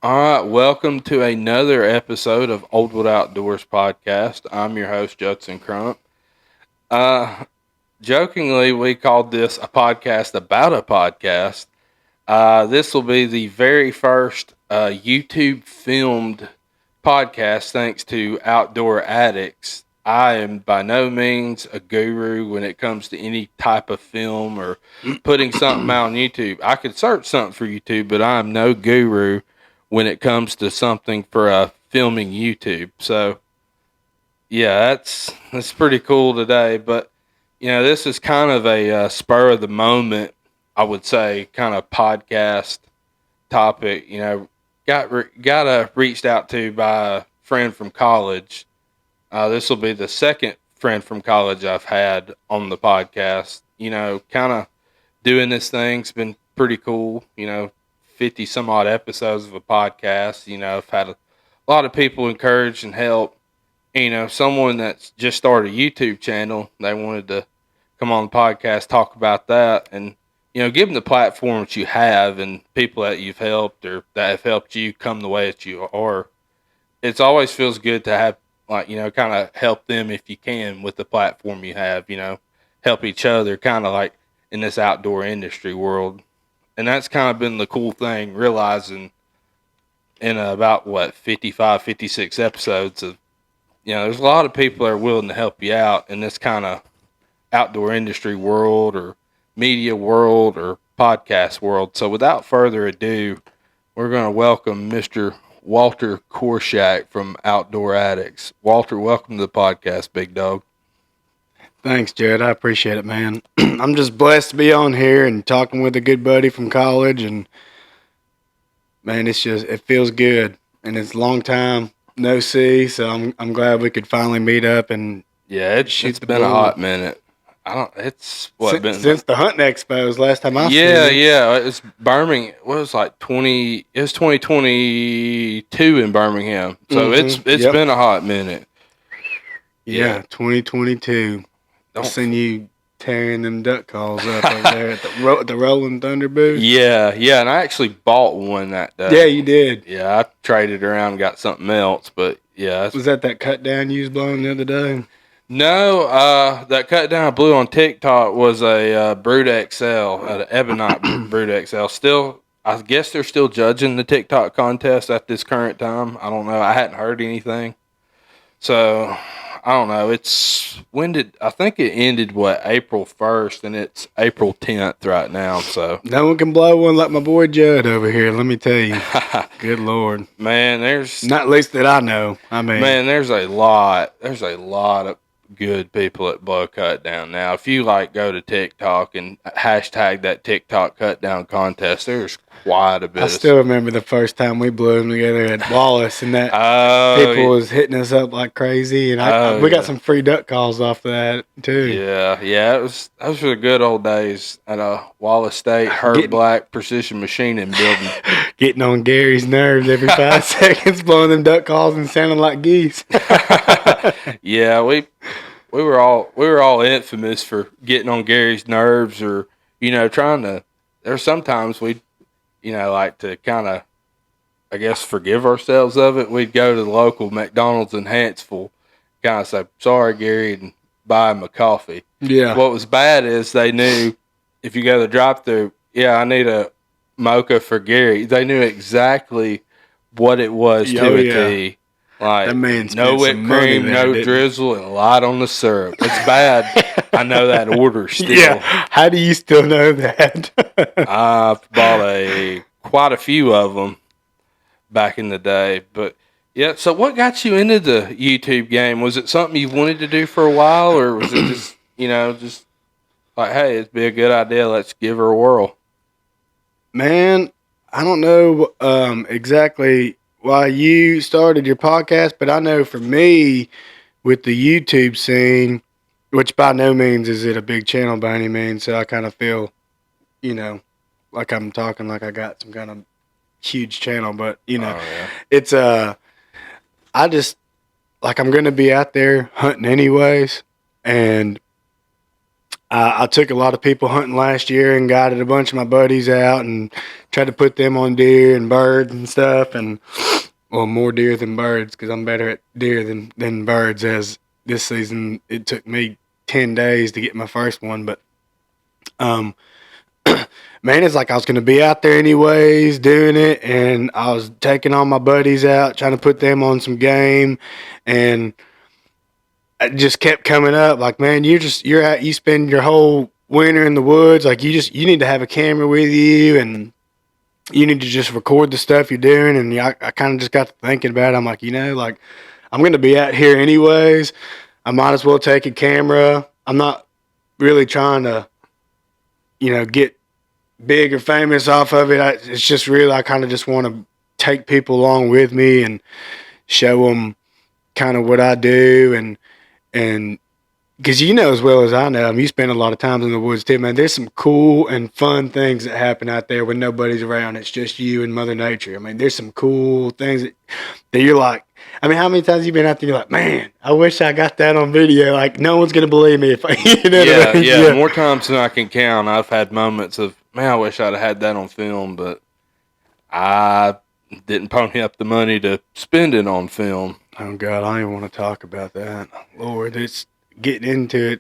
All right, welcome to another episode of Oldwood Outdoors podcast. I'm your host, Judson Crump. Uh, Jokingly, we called this a podcast about a podcast. This will be the very first YouTube filmed podcast thanks to Outdoor Addicts. I am by no means a guru when it comes to any type of film or putting something out on YouTube. I could search something for YouTube, but I'm no guru when it comes to something for filming YouTube. So, yeah, that's pretty cool today. But this is kind of a spur of the moment, I would say, kind of podcast topic. Got reached out to by a friend from college. This will be the second friend from college I've had on the podcast. Kind of doing this thing's been pretty cool. 50 some odd episodes of a podcast. I've had a lot of people encourage and help. Someone that's just started a YouTube channel, they wanted to come on the podcast, talk about that, and give them the platform that you have and people that you've helped or that have helped you come the way that you are. It's always feels good to have, like, kind of help them if you can with the platform you have. Help each other, kind of like in this outdoor industry world. And that's kind of been the cool thing, realizing in about 55, 56 episodes of, there's a lot of people that are willing to help you out in this kind of outdoor industry world or media world or podcast world. So without further ado, we're going to welcome Mr. Walter Korshak from Outdoor Addicts. Walter, welcome to the podcast, big dog. Thanks, Jared. I appreciate it, man. I'm just blessed to be on here and talking with a good buddy from college, and man, it feels good, and it's a long time no see, so I'm glad we could finally meet up and it's been a hot minute. It's what since the hunting expos last time I seen you. Yeah, it's Birmingham. What was like 20? It was 2022 in Birmingham, so it's been a hot minute. Yeah, 2022. I've seen you tearing them duck calls up over there at the Rolling Thunder booth. Yeah, and I actually bought one that day. Yeah, you did. Yeah, I traded around and got something else, but yeah. Was that cut down you was blowing the other day? No, that cut down I blew on TikTok was a Brute XL, an Ebonite Brute XL. Still, I guess they're still judging the TikTok contest at this current time. I don't know. I hadn't heard anything. So, I don't know. I think it ended, April 1st, and it's April 10th right now. So no one can blow one like my boy Judd over here, let me tell you. Good Lord. Man, there's... Not least that I know. Man, there's a lot of good people at blow cut down now. If you go to TikTok and hashtag that TikTok cut down contest, there's quite a bit. I still remember the first time we blew them together at Wallace, and that people was hitting us up like crazy, and we got some free duck calls off of that too. Yeah, those were the good old days at Wallace State Herb Black Precision Machining building. Getting on Gary's nerves every 5 seconds, blowing them duck calls and sounding like geese. Yeah, we were all infamous for getting on Gary's nerves, or trying to. There's sometimes we'd like to kind of, I guess, forgive ourselves of it. We'd go to the local McDonald's in Hanceville, kind of say sorry, Gary, and buy him a coffee. Yeah. What was bad is they knew if you go to the drive-thru, I need a mocha for Gary. They knew exactly what it was to a T. Like, that man no whipped cream, no drizzle, and a lot on the syrup. It's bad. I know that order still. Yeah. How do you still know that? I've bought quite a few of them back in the day. But, yeah, so what got you into the YouTube game? Was it something you wanted to do for a while, or was it just, just like, hey, it'd be a good idea, let's give her a whirl? Man, I don't know exactly why you started your podcast, but I know for me, with the YouTube scene, which by no means is it a big channel by any means, so I kind of feel, like I'm talking like I got some kind of huge channel, but it's I just like I'm gonna be out there hunting anyways, and I took a lot of people hunting last year and guided a bunch of my buddies out and tried to put them on deer and birds and stuff. And well, more deer than birds because I'm better at deer than birds. As this season, it took me 10 days to get my first one, but man, it's like I was going to be out there anyways doing it, and I was taking all my buddies out, trying to put them on some game, and it just kept coming up. Like, man, you're out, you spend your whole winter in the woods. Like, you need to have a camera with you, and you need to just record the stuff you're doing. And I kind of just got to thinking about it. I'm like, like I'm going to be out here anyways. I might as well take a camera. I'm not really trying to, get big or famous off of it. It's just really, I kind of just want to take people along with me and show them kind of what I do. And because as well as I know, you spend a lot of times in the woods too, man. There's some cool and fun things that happen out there when nobody's around. It's just you and Mother Nature. There's some cool things that you're like, how many times have you been out there? You're like, man, I wish I got that on video. Like, no one's gonna believe me if I. Yeah. More times than I can count. I've had moments of, man, I wish I'd have had that on film, but I didn't pony up the money to spend it on film. Oh God, I don't even want to talk about that. Lord, it's getting into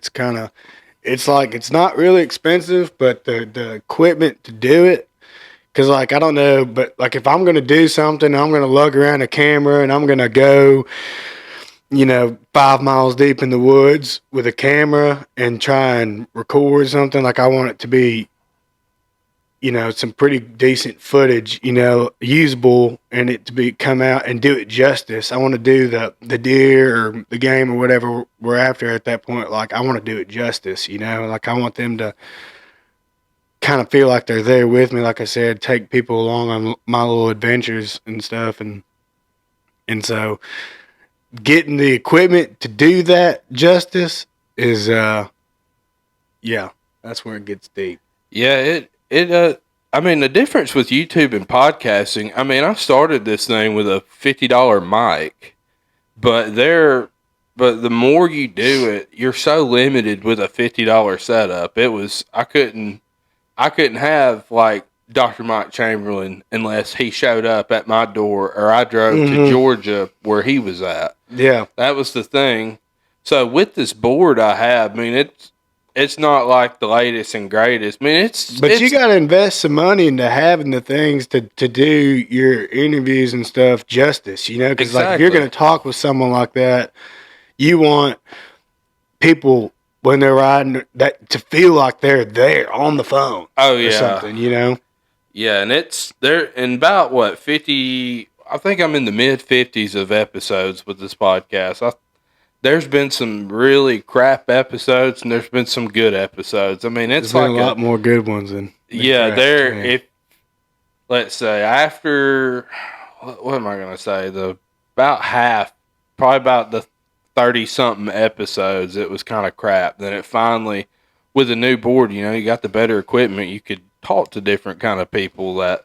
it's like it's not really expensive, but the equipment to do it. Because, I don't know, but, if I'm going to do something, I'm going to lug around a camera and I'm going to go, 5 miles deep in the woods with a camera and try and record something. I want it to be, some pretty decent footage, usable, and it to come out and do it justice. I want to do the deer or the game or whatever we're after at that point. I want to do it justice, I want them to kind of feel like they're there with me, like I said, take people along on my little adventures and stuff, and so getting the equipment to do that justice is that's where it gets deep. Yeah, the difference with YouTube and podcasting, I started this thing with a $50 mic, but the more you do it, you're so limited with a $50 setup. I couldn't have Dr. Mike Chamberlain unless he showed up at my door or I drove to Georgia where he was at. Yeah. That was the thing. So with this board I have, it's not like the latest and greatest. But you got to invest some money into having the things to do your interviews and stuff justice, because exactly. If you're going to talk with someone like that, you want people when they're riding that to feel like they're there on the phone. Oh yeah, or something, Yeah, and they're in about 50. I think I'm in the mid 50s of episodes with this podcast. There's been some really crap episodes, and there's been some good episodes. There's been a lot more good ones than yeah. If let's say after what am I going to say? About half, probably about the 30-something episodes, it was kind of crap. Then it finally, with a new board, you got the better equipment. You could talk to different kind of people that,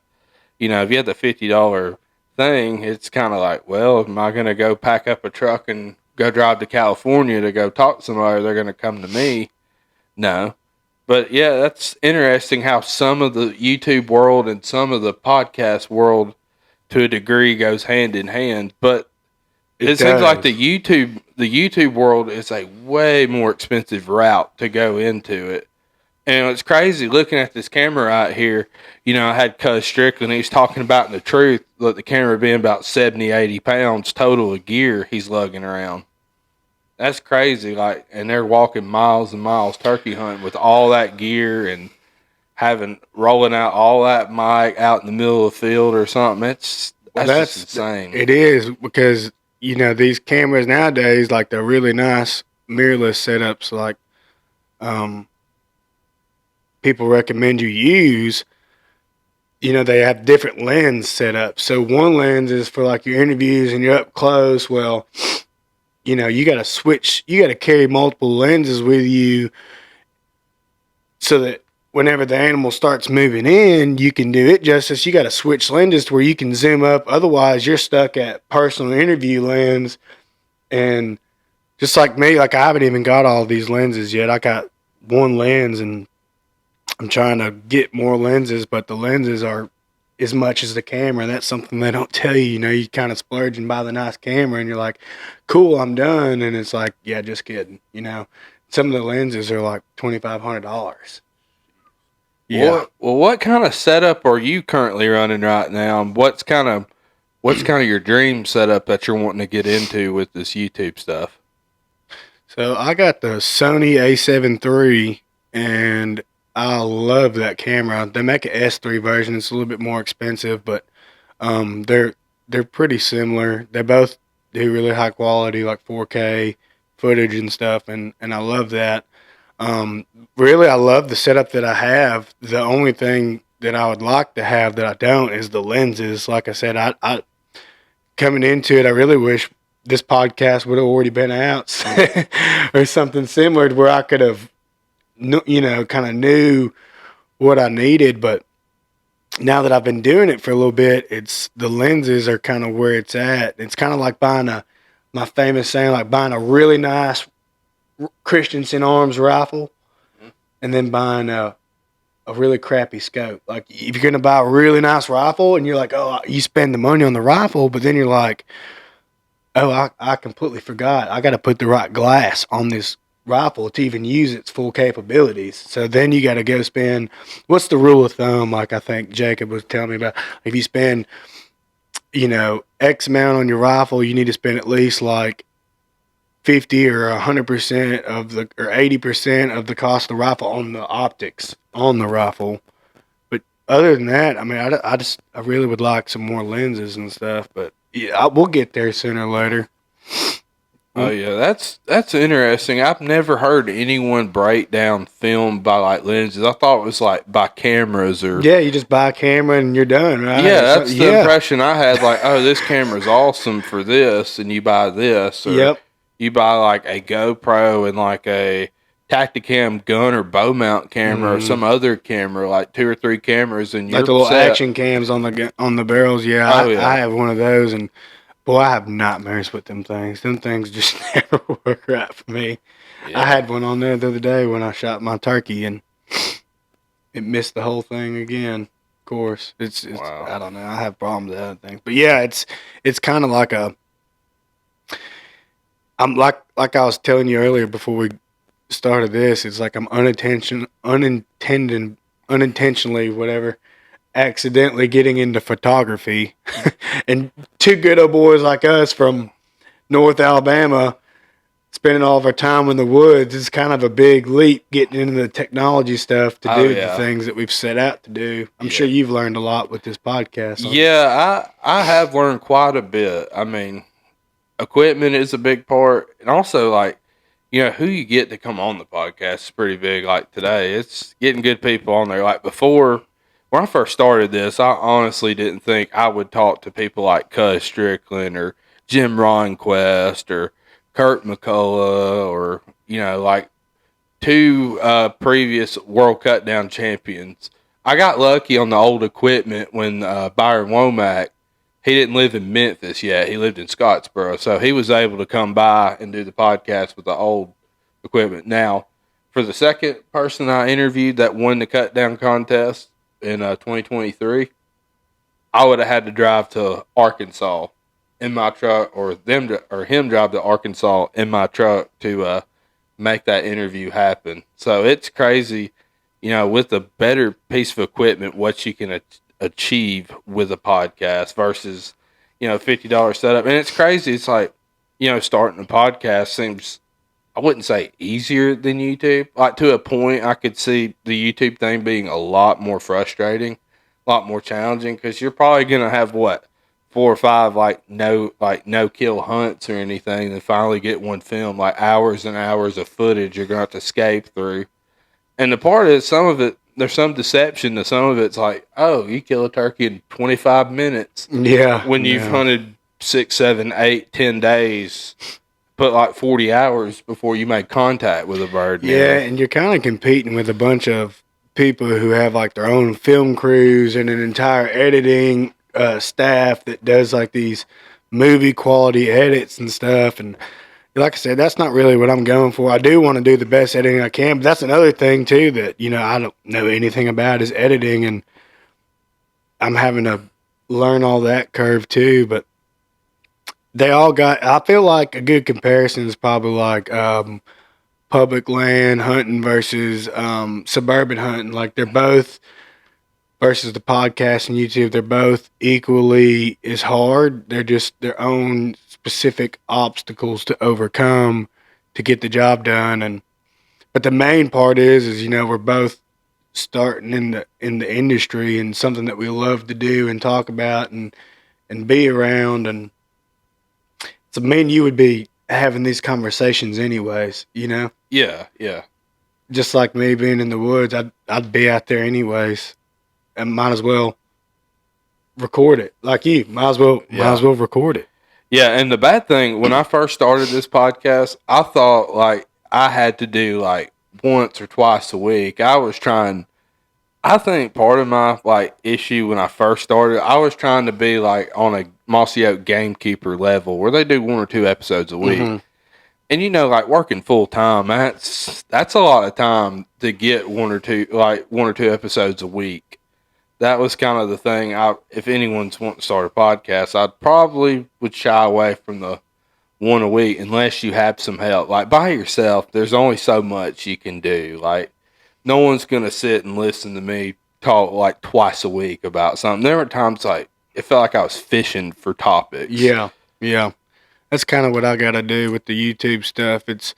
if you had the $50 thing, it's kind of like, well, am I going to go pack up a truck and go drive to California to go talk to somebody? They're going to come to me. No. But yeah, that's interesting how some of the YouTube world and some of the podcast world to a degree goes hand in hand. But it seems like the YouTube world is a way more expensive route to go into it. And it's crazy looking at this camera right here. I had Cuz Strickland. He was talking about in the truth, the camera being about 70, 80 pounds total of gear he's lugging around. That's crazy. And they're walking miles and miles turkey hunting with all that gear and rolling out all that mic out in the middle of the field or something. That's just insane. It is because these cameras nowadays, they're really nice mirrorless setups, people recommend you use. They have different lens setups. So one lens is for your interviews and you're up close. Well, you got to switch. You got to carry multiple lenses with you so that whenever the animal starts moving in, you can do it justice. You got to switch lenses to where you can zoom up. Otherwise, you're stuck at personal interview lens. And just like me, I haven't even got all these lenses yet. I got one lens, and I'm trying to get more lenses, but the lenses are as much as the camera. That's something they don't tell you. You know, you kind of splurge and buy the nice camera, and you're like, cool, I'm done. And it's like, yeah, just kidding. You know, some of the lenses are like $2,500. Yeah. Well, what kind of setup are you currently running right now? And what's kind of your dream setup that you're wanting to get into with this YouTube stuff? So I got the Sony A7 III, and I love that camera. They make an S3 version. It's a little bit more expensive, but they're pretty similar. They both do really high quality, like 4K footage and stuff, and I love that. Really, I love the setup that I have. The only thing that I would like to have that I don't is the lenses. Like I said, I coming into it, I really wish this podcast would have already been out or something similar to where I could have, kind of knew what I needed. But now that I've been doing it for a little bit, it's the lenses are kind of where it's at. It's kind of like my famous saying, like buying a really nice Christensen Arms rifle and then buying a really crappy scope. Like if you're going to buy a really nice rifle and you're like, oh, you spend the money on the rifle, but then you're like, oh, I completely forgot. I got to put the right glass on this rifle to even use its full capabilities. So then you got to go spend, what's the rule of thumb? Like I think Jacob was telling me about, if you spend, X amount on your rifle, you need to spend at least like 50 or 100% or 80% of the cost of the rifle on the optics on the rifle. But other than that, I mean, I really would like some more lenses and stuff, but yeah, we'll get there sooner or later. Oh yeah, that's interesting. I've never heard anyone break down film by like lenses. I thought it was like by cameras or yeah, you just buy a camera and you're done, right? Yeah, that's the impression I had. Like, oh, this camera's awesome for this, and you buy this, or yep. You buy like a GoPro and like a Tacticam gun or bow mount camera or some other camera, like 2 or 3 cameras, and you're like the little set. action cams on the barrels. Yeah, I have one of those, and boy, I have nightmares with them things. Them things just never work right for me. Yeah. I had one on there the other day when I shot my turkey, and it missed the whole thing again. Of course, it's wow. I don't know. I have problems with other things, but yeah, it's kind of like I'm like I was telling you earlier before we started this. It's like I'm unintentionally, whatever, accidentally getting into photography, and 2 good old boys like us from North Alabama spending all of our time in the woods is kind of a big leap getting into the technology stuff to do the things that we've set out to do. I'm sure you've learned a lot with this podcast. Yeah, I have learned quite a bit. I mean, equipment is a big part, and also like, who you get to come on the podcast is pretty big. Like today, it's getting good people on there. Like before, when I first started this, I honestly didn't think I would talk to people like Cuz Strickland or Jim Ronquest or Kurt McCullough or, like 2 previous World Cutdown champions. I got lucky on the old equipment when Byron Womack, he didn't live in Memphis yet. He lived in Scottsboro. So he was able to come by and do the podcast with the old equipment. Now, for the second person I interviewed that won the Cutdown contest in 2023, I would have had to drive to Arkansas in my truck, or him drive to Arkansas in my truck to make that interview happen. So it's crazy, with a better piece of equipment, what you can achieve with a podcast versus, $50 setup. And it's crazy. It's like, starting a podcast seems, I wouldn't say easier than YouTube. Like to a point, I could see the YouTube thing being a lot more frustrating, a lot more challenging, because you're probably going to have 4 or 5 no kill hunts or anything, and finally get one film, like hours and hours of footage you're going to have to escape through. And the part is, some of it, there's some deception to some of it's like, oh, you kill a turkey in 25 minutes. Yeah. When you've hunted 6, 7, 8, 10 days, put like 40 hours before you make contact with a bird. Yeah, and you're kind of competing with a bunch of people who have like their own film crews and an entire editing staff that does like these movie quality edits and stuff, and like I said, that's not really what I'm going for. I do want to do the best editing I can, but that's another thing too that I don't know anything about is editing, and I'm having to learn all that curve too. But they all got. I feel like a good comparison is probably like public land hunting versus suburban hunting. Like they're both versus the podcast and YouTube. They're both equally as hard. They're just their own specific obstacles to overcome to get the job done. And but the main part is we're both starting in the industry and something that we love to do and talk about and be around. And so me and you would be having these conversations anyways, Yeah. just like me being in the woods. I'd be out there anyways, and might as well record it like you. Might as well record it. Yeah, and the bad thing, when I first started this podcast, I thought like I had to do like once or twice a week. I think part of my like issue when I first started, I was trying to be like on a Mossy Oak Gamekeeper level where they do 1 or 2 episodes a week. Mm-hmm. And like working full time, that's a lot of time to get 1 or 2 episodes a week. That was kind of the thing. If anyone's wanting to start a podcast, I probably would shy away from the 1 a week unless you have some help. Like by yourself, there's only so much you can do. Like no one's gonna sit and listen to me talk like twice a week about something. There were times like it felt like I was fishing for topics. Yeah. That's kind of what I got to do with the YouTube stuff. It's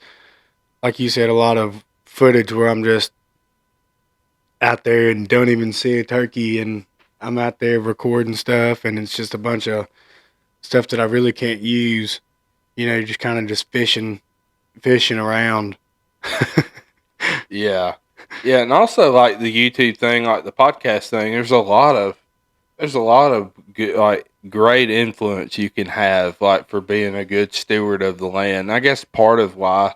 like you said, a lot of footage where I'm just out there and don't even see a turkey, and I'm out there recording stuff, and it's just a bunch of stuff that I really can't use. You're just kind of just fishing around. Yeah, and also like the YouTube thing, like the podcast thing. There's a lot of good, like great influence you can have, like for being a good steward of the land. I guess part of why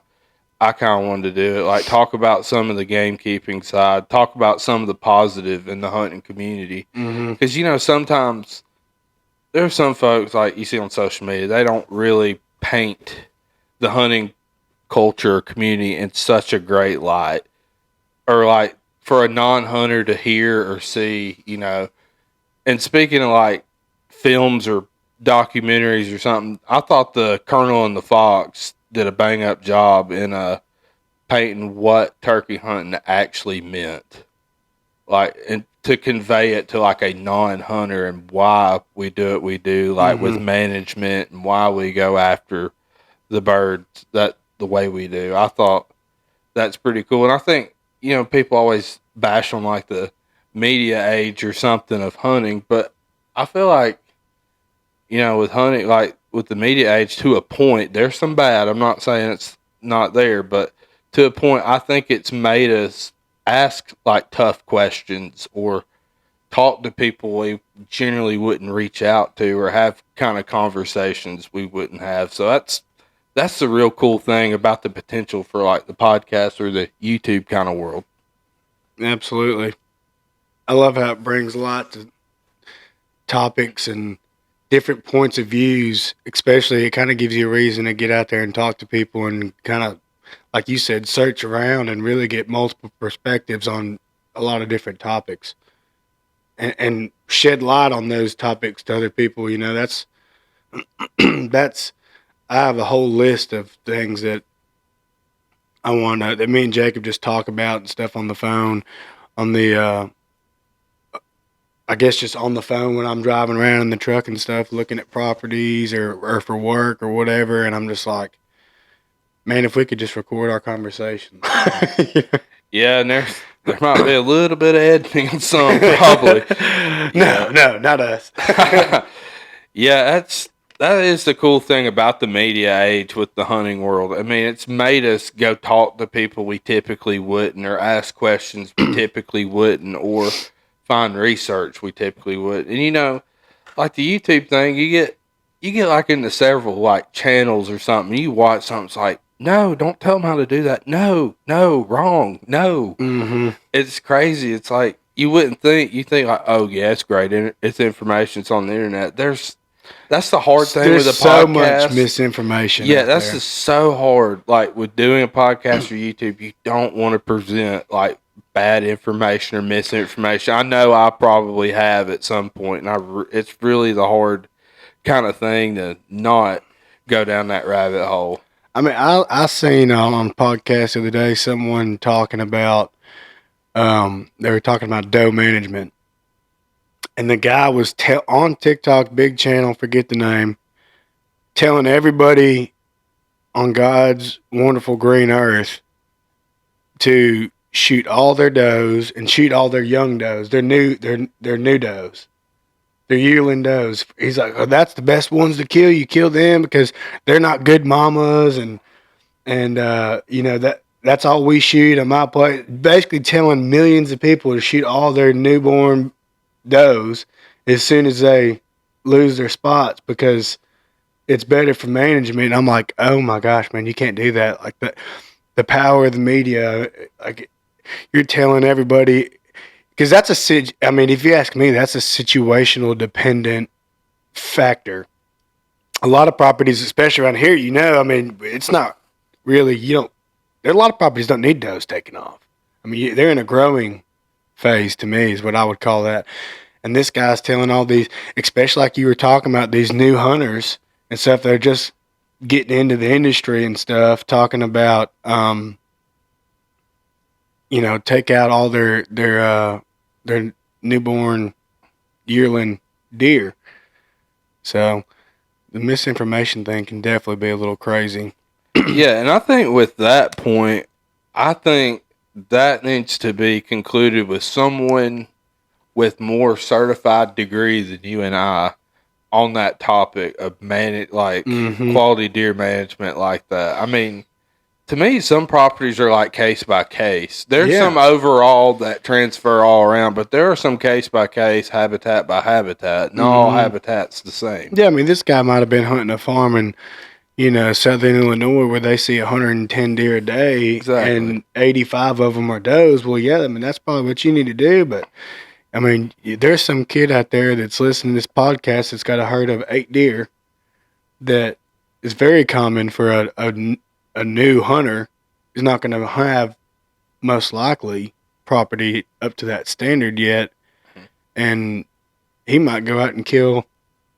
I kind of wanted to do it, like talk about some of the gamekeeping side, talk about some of the positive in the hunting community. Because sometimes there are some folks like you see on social media, they don't really paint the hunting culture community in such a great light, or like for a non-hunter to hear or see. And speaking of like films or documentaries or something, I thought the Colonel and the Fox did a bang up job in painting what turkey hunting actually meant, like, and to convey it to like a non-hunter and why we do what we do, like with management and why we go after the birds the way we do. I thought that's pretty cool, and I think people always bash on like the media age or something of hunting, but I feel like with hunting, like with the media age, to a point, there's some bad. I'm not saying it's not there, but to a point, I think it's made us ask like tough questions or talk to people we generally wouldn't reach out to, or have kind of conversations we wouldn't have. So that's the real cool thing about the potential for like the podcast or the YouTube kind of world. Absolutely. I love how it brings a lot to topics and different points of views. Especially, it kind of gives you a reason to get out there and talk to people and kind of, like you said, search around and really get multiple perspectives on a lot of different topics, and shed light on those topics to other people. That's I have a whole list of things that I want that me and Jacob just talk about and stuff on the phone, on the I guess just on the phone when I'm driving around in the truck and stuff, looking at properties or for work or whatever. And I'm just like, man, if we could just record our conversation. Yeah, and there might be a little bit of editing on some, probably. No, not us. Yeah, that is the cool thing about the media age with the hunting world. I mean, it's made us go talk to people we typically wouldn't, or ask questions we typically wouldn't, or find research we typically would. And like the YouTube thing, you get like into several like channels or something. You watch something, it's like, no, don't tell them how to do that. No, wrong. No. Mm-hmm. It's crazy. It's like you wouldn't think. You think like, oh yeah, it's great. It's information. It's on the internet. There's That's the hard thing There's with a so podcast. much misinformation. Yeah, out that's there. just so hard. Like with doing a podcast or YouTube, you don't want to present like bad information or misinformation. I know I probably have at some point, and it's really the hard kind of thing to not go down that rabbit hole. I mean, I seen on a podcast the other day someone talking about they were talking about dough management, and the guy was on TikTok, big channel, forget the name, telling everybody on God's wonderful green earth to shoot all their does and shoot all their young does. They're new does. They're yearling does. He's like, oh, that's the best ones to kill. You kill them because they're not good mamas, and you know that's all we shoot on my place. Basically, telling millions of people to shoot all their newborn does as soon as they lose their spots because it's better for management. And I'm like, oh my gosh, man, you can't do that. Like the power of the media, like you're telling everybody, because that's I mean, if you ask me, that's a situational dependent factor. A lot of properties, especially around here, you know, I mean, it's not really, there are a lot of properties don't need does taken off. I mean, they're in a growing phase to me is what I would call that. And this guy's telling all these, especially like you were talking about, these new hunters and stuff, they're just getting into the industry and stuff, talking about, take out all their newborn yearling deer. So the misinformation thing can definitely be a little crazy. Yeah, and I think with that point, I think that needs to be concluded with someone with more certified degree than you and I on that topic of quality deer management like that. I mean, to me, some properties are like case by case. There's some overall that transfer all around, but there are some case by case, habitat by habitat. Not all habitat's the same. Yeah, I mean, this guy might have been hunting a farm in, southern Illinois where they see 110 deer a day and 85 of them are does. Well, yeah, I mean, that's probably what you need to do. But, I mean, there's some kid out there that's listening to this podcast that's got a herd of 8 deer that is very common for a new hunter. Is not going to have, most likely, property up to that standard yet. And he might go out and kill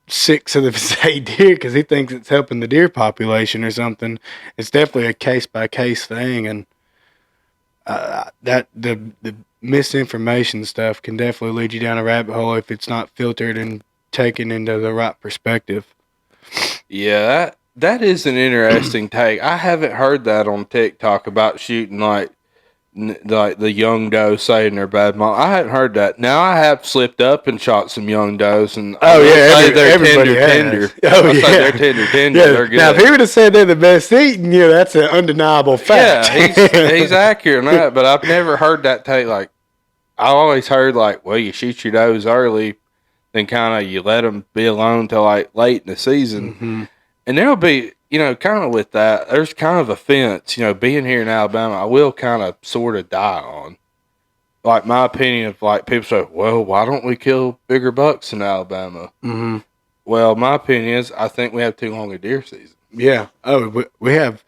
6 of the 8 deer because he thinks it's helping the deer population or something. It's definitely a case by case thing, and that the misinformation stuff can definitely lead you down a rabbit hole if it's not filtered and taken into the right perspective. Yeah, that is an interesting take. I haven't heard that on TikTok about shooting like the young doe saying they're bad mom. I hadn't heard that. Now I have slipped up and shot some young does, and they're tender. Oh yeah, they're tender. Yeah. They're good. Now if he would have said they're the best eating, that's an undeniable fact. Yeah, he's accurate on that. But I've never heard that take. Like I always heard, like, well, you shoot your does early, then kind of you let them be alone till like late in the season, and there'll be. Kind of with that, there's kind of a fence, being here in Alabama, I will kind of sort of die on. Like, my opinion of, like, people say, well, why don't we kill bigger bucks in Alabama? Mm-hmm. Well, my opinion is, I think we have too long a deer season. Yeah. Oh, we have,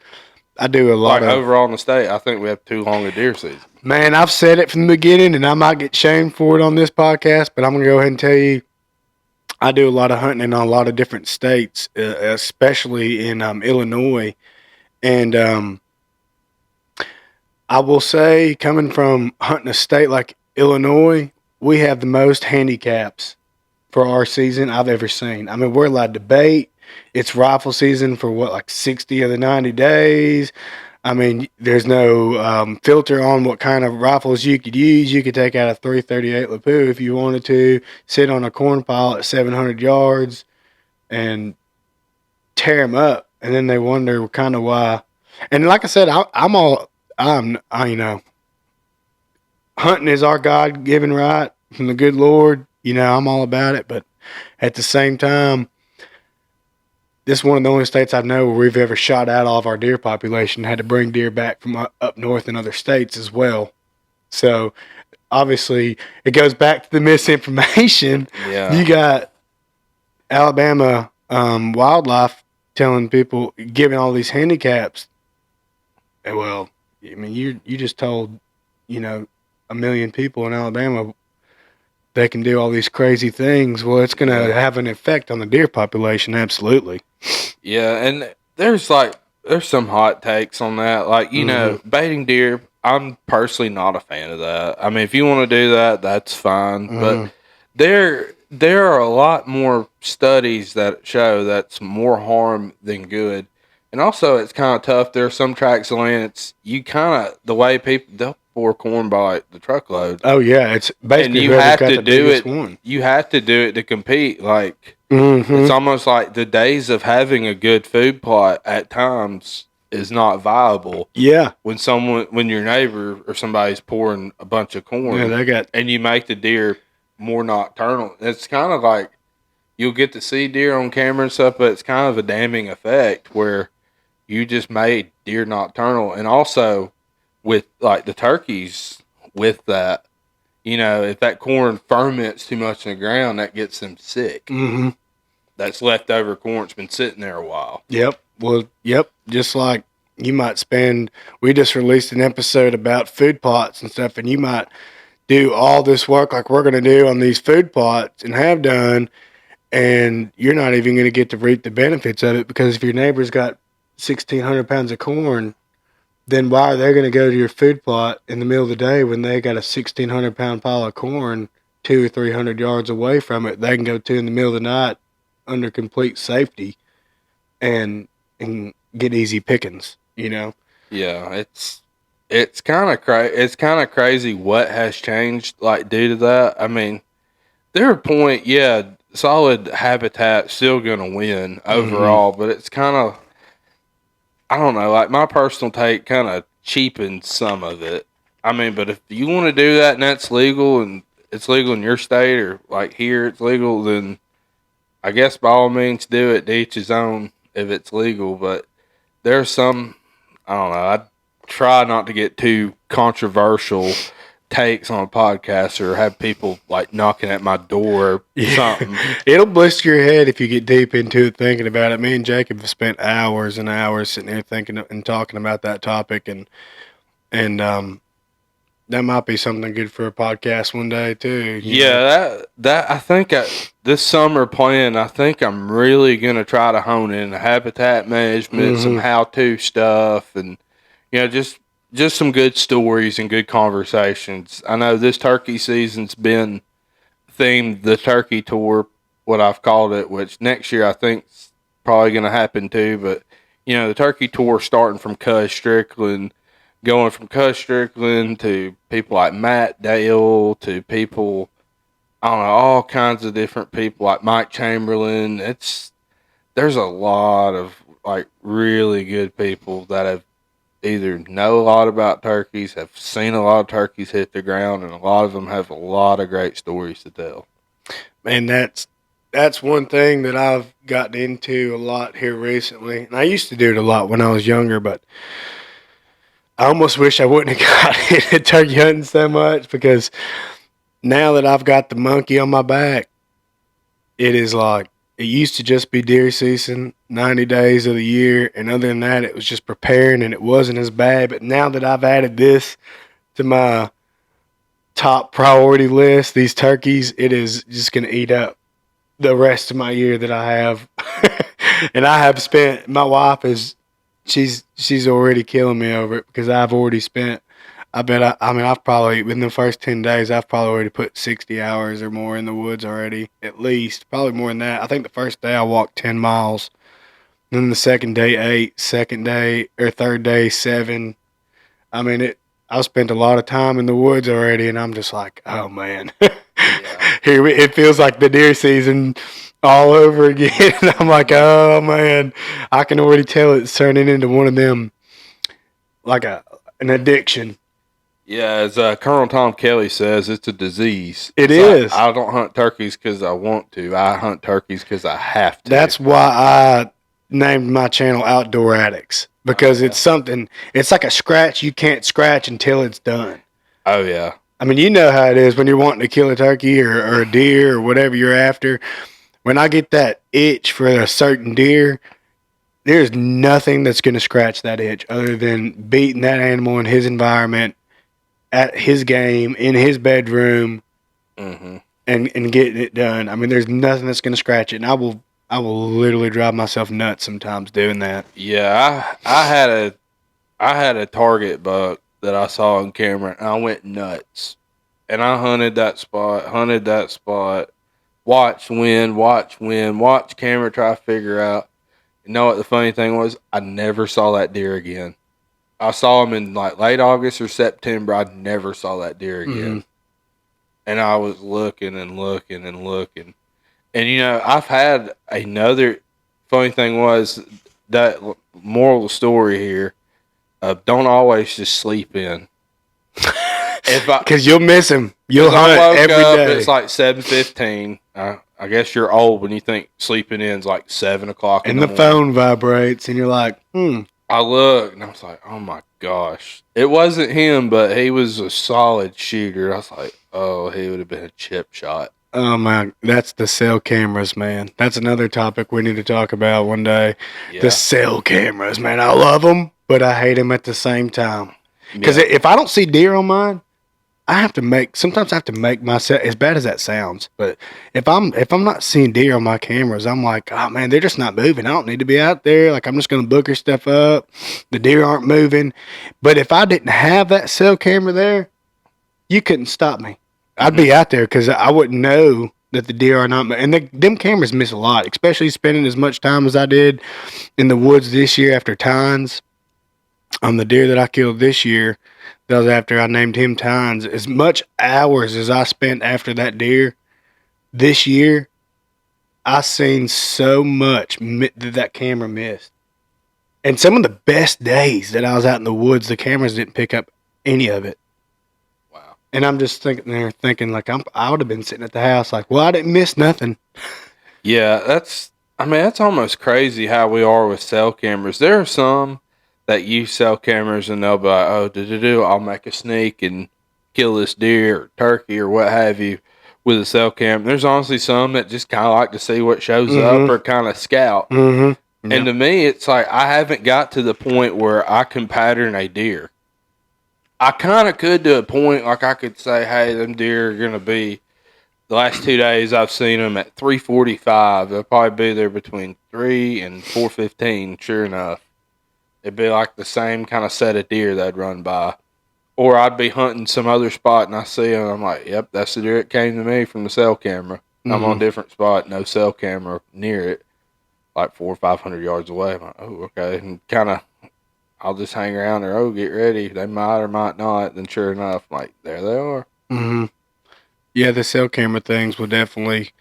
I do a lot of. Overall in the state, I think we have too long a deer season. Man, I've said it from the beginning, and I might get shamed for it on this podcast, but I'm going to go ahead and tell you, I do a lot of hunting in a lot of different states, especially in Illinois. And I will say, coming from hunting a state like Illinois, we have the most handicaps for our season I've ever seen. I mean, we're allowed to bait. It's rifle season for like 60 of the 90 days. I mean, there's no filter on what kind of rifles you could use. You could take out a 338 Lapua if you wanted to, sit on a corn pile at 700 yards and tear them up. And then they wonder kind of why. And like I said, hunting is our God-given right from the good Lord. I'm all about it. But at the same time, this is one of the only states I know where we've ever shot out all of our deer population, had to bring deer back from up north in other states as well. So, obviously, it goes back to the misinformation. Yeah. You got Alabama wildlife telling people, giving all these handicaps. Well, I mean, you just told, you know, a million people in Alabama they can do all these crazy things. Well, it's going to have an effect on the deer population. Absolutely. Yeah, and there's some hot takes on that. Like, you know, baiting deer, I'm personally not a fan of that. I mean, if you want to do that, that's fine. But there are a lot more studies that show that's more harm than good. And also, it's kind of tough. There are some tracts of land. It's you kind of the way people they'll pour corn by like, the truckload. Oh yeah, it's basically And you whoever's have got to the do biggest it. one. You have to do it to compete. Like Mm-hmm. it's almost like the days of having a good food plot at times is not viable. Yeah. When your neighbor or somebody's pouring a bunch of corn, Yeah, they got. and you make the deer more nocturnal. It's kind of like you'll get to see deer on camera and stuff, but it's kind of a damning effect where you just made deer nocturnal, and also with like the turkeys with that. You know, if that corn ferments too much in the ground, that gets them sick. Mm-hmm. That's leftover corn. It's been sitting there a while. Yep. Well, yep. Just like you might spend. We just released an episode about food plots and stuff, and you might do all this work like we're going to do on these food plots and have done, and you're not even going to get to reap the benefits of it because if your neighbor's got 1,600 pounds of corn, then why are they going to go to your food plot in the middle of the day when they got a 1,600-pound pile of corn 200 or 300 yards away from it? They can go to in the middle of the night under complete safety and get easy pickings. You know? Yeah, it's kind of It's kind of crazy what has changed, like due to that. I mean, there are point, yeah, solid habitat still gonna win overall, but it's kind of I don't know, like my personal take kind of cheapens some of it. I mean, but if you want to do that and that's legal and it's legal in your state or like here it's legal, then I guess by all means do it. To each his own if it's legal. But there's some, I don't know. I try not to get too controversial takes on a podcast or have people like knocking at my door or something. It'll blister your head if you get deep into it thinking about it. Me and Jacob have spent hours and hours sitting there thinking and talking about that topic, and that might be something good for a podcast one day too. Yeah, that I think this summer plan, I think I'm really gonna try to hone in habitat management, some how-to stuff, and you know just some good stories and good conversations. I know this turkey season's been themed the Turkey Tour, what I've called it, which next year I think's probably gonna happen too. But you know the Turkey Tour starting from Cuz Strickland. Going from Cuz Strickland to people like Matt Dale to people, I don't know, all kinds of different people like Mike Chamberlain. There's a lot of like really good people that have either know a lot about turkeys, have seen a lot of turkeys hit the ground, and a lot of them have a lot of great stories to tell. And that's one thing that I've gotten into a lot here recently. And I used to do it a lot when I was younger, but I almost wish I wouldn't have got into turkey hunting so much because now that I've got the monkey on my back, it is like it used to just be deer season, 90 days of the year, and other than that, it was just preparing and it wasn't as bad. But now that I've added this to my top priority list, these turkeys, it is just going to eat up the rest of my year that I have. And I have spent, my wife is, she's already killing me over it because I've already spent, I've probably, within the first 10 days, I've probably already put 60 hours or more in the woods already, at least. Probably more than that. I think the first day I walked 10 miles. Then the second day, 8. Second day, or third day, 7. I mean, I've spent a lot of time in the woods already, and I'm just like, oh, man. Here, it feels like the deer season all over again. And I'm like, oh, man. I can already tell it's turning into one of them, like an addiction. Yeah, as Colonel Tom Kelly says, it's a disease. It is. I don't hunt turkeys because I want to. I hunt turkeys because I have to. That's why I named my channel Outdoor Addicts, because it's something, it's like a scratch you can't scratch until it's done. Oh, yeah. I mean, you know how it is when you're wanting to kill a turkey or a deer or whatever you're after. When I get that itch for a certain deer, there's nothing that's going to scratch that itch other than beating that animal in his environment, at his game, in his bedroom, Mm-hmm. and getting it done. I mean, there's nothing that's going to scratch it, and I will literally drive myself nuts sometimes doing that. Yeah, I had a target buck that I saw on camera, and I went nuts. And I hunted that spot, watched wind, watch camera, try to figure out. You know what the funny thing was? I never saw that deer again. I saw him in like late August or September. I never saw that deer again. And I was looking and looking and looking. And you know, I've had another funny thing was that moral of the story here. Don't always just sleep in. Because you'll miss him. You'll I hunt woke every up, day. it's like 7:15. I guess you're old when you think sleeping in's like 7 o'clock. And the phone vibrates, and you're like, I looked and I was like, oh my gosh. It wasn't him, but he was a solid shooter. I was like, oh, he would have been a chip shot. oh my, that's the cell cameras, man. That's another topic we need to talk about one day. Yeah. The cell cameras, man. I love them, but I hate them at the same time. Because Yeah. if I don't see deer on mine, sometimes I have to make myself, as bad as that sounds, but if I'm not seeing deer on my cameras, I'm like, oh man, they're just not moving. I don't need to be out there. Like, I'm just going to booker stuff up. The deer aren't moving. But if I didn't have that cell camera there, you couldn't stop me. I'd be out there because I wouldn't know that the deer are not. And them cameras miss a lot, especially spending as much time as I did in the woods this year after tines. On the deer that I killed this year, that was after I named him Tines. As much hours as I spent after that deer this year, I seen so much that camera missed. And some of the best days that I was out in the woods, the cameras didn't pick up any of it. Wow. And I'm just thinking like I would have been sitting at the house like, well, I didn't miss nothing. Yeah, that's almost crazy how we are with cell cameras. There are some that use cell cameras and they'll be like, oh, I'll make a sneak and kill this deer or turkey or what have you with a cell cam. There's honestly some that just kind of like to see what shows up or kind of scout. Mm-hmm. And to me, it's like I haven't got to the point where I can pattern a deer. I kind of could to a point, like I could say, hey, them deer are going to be, the last 2 days I've seen them at 3:45. They'll probably be there between 3 and 4:15, sure enough. It'd be like the same kind of set of deer that'd run by. Or I'd be hunting some other spot and I see them. I'm like, yep, that's the deer that came to me from the cell camera. I'm on a different spot, no cell camera near it, like 400 or 500 yards away. I'm like, oh, okay. And kind of, I'll just hang around there. Oh, get ready. They might or might not. Then sure enough, I'm like, there they are. Mm-hmm. Yeah, the cell camera things will definitely,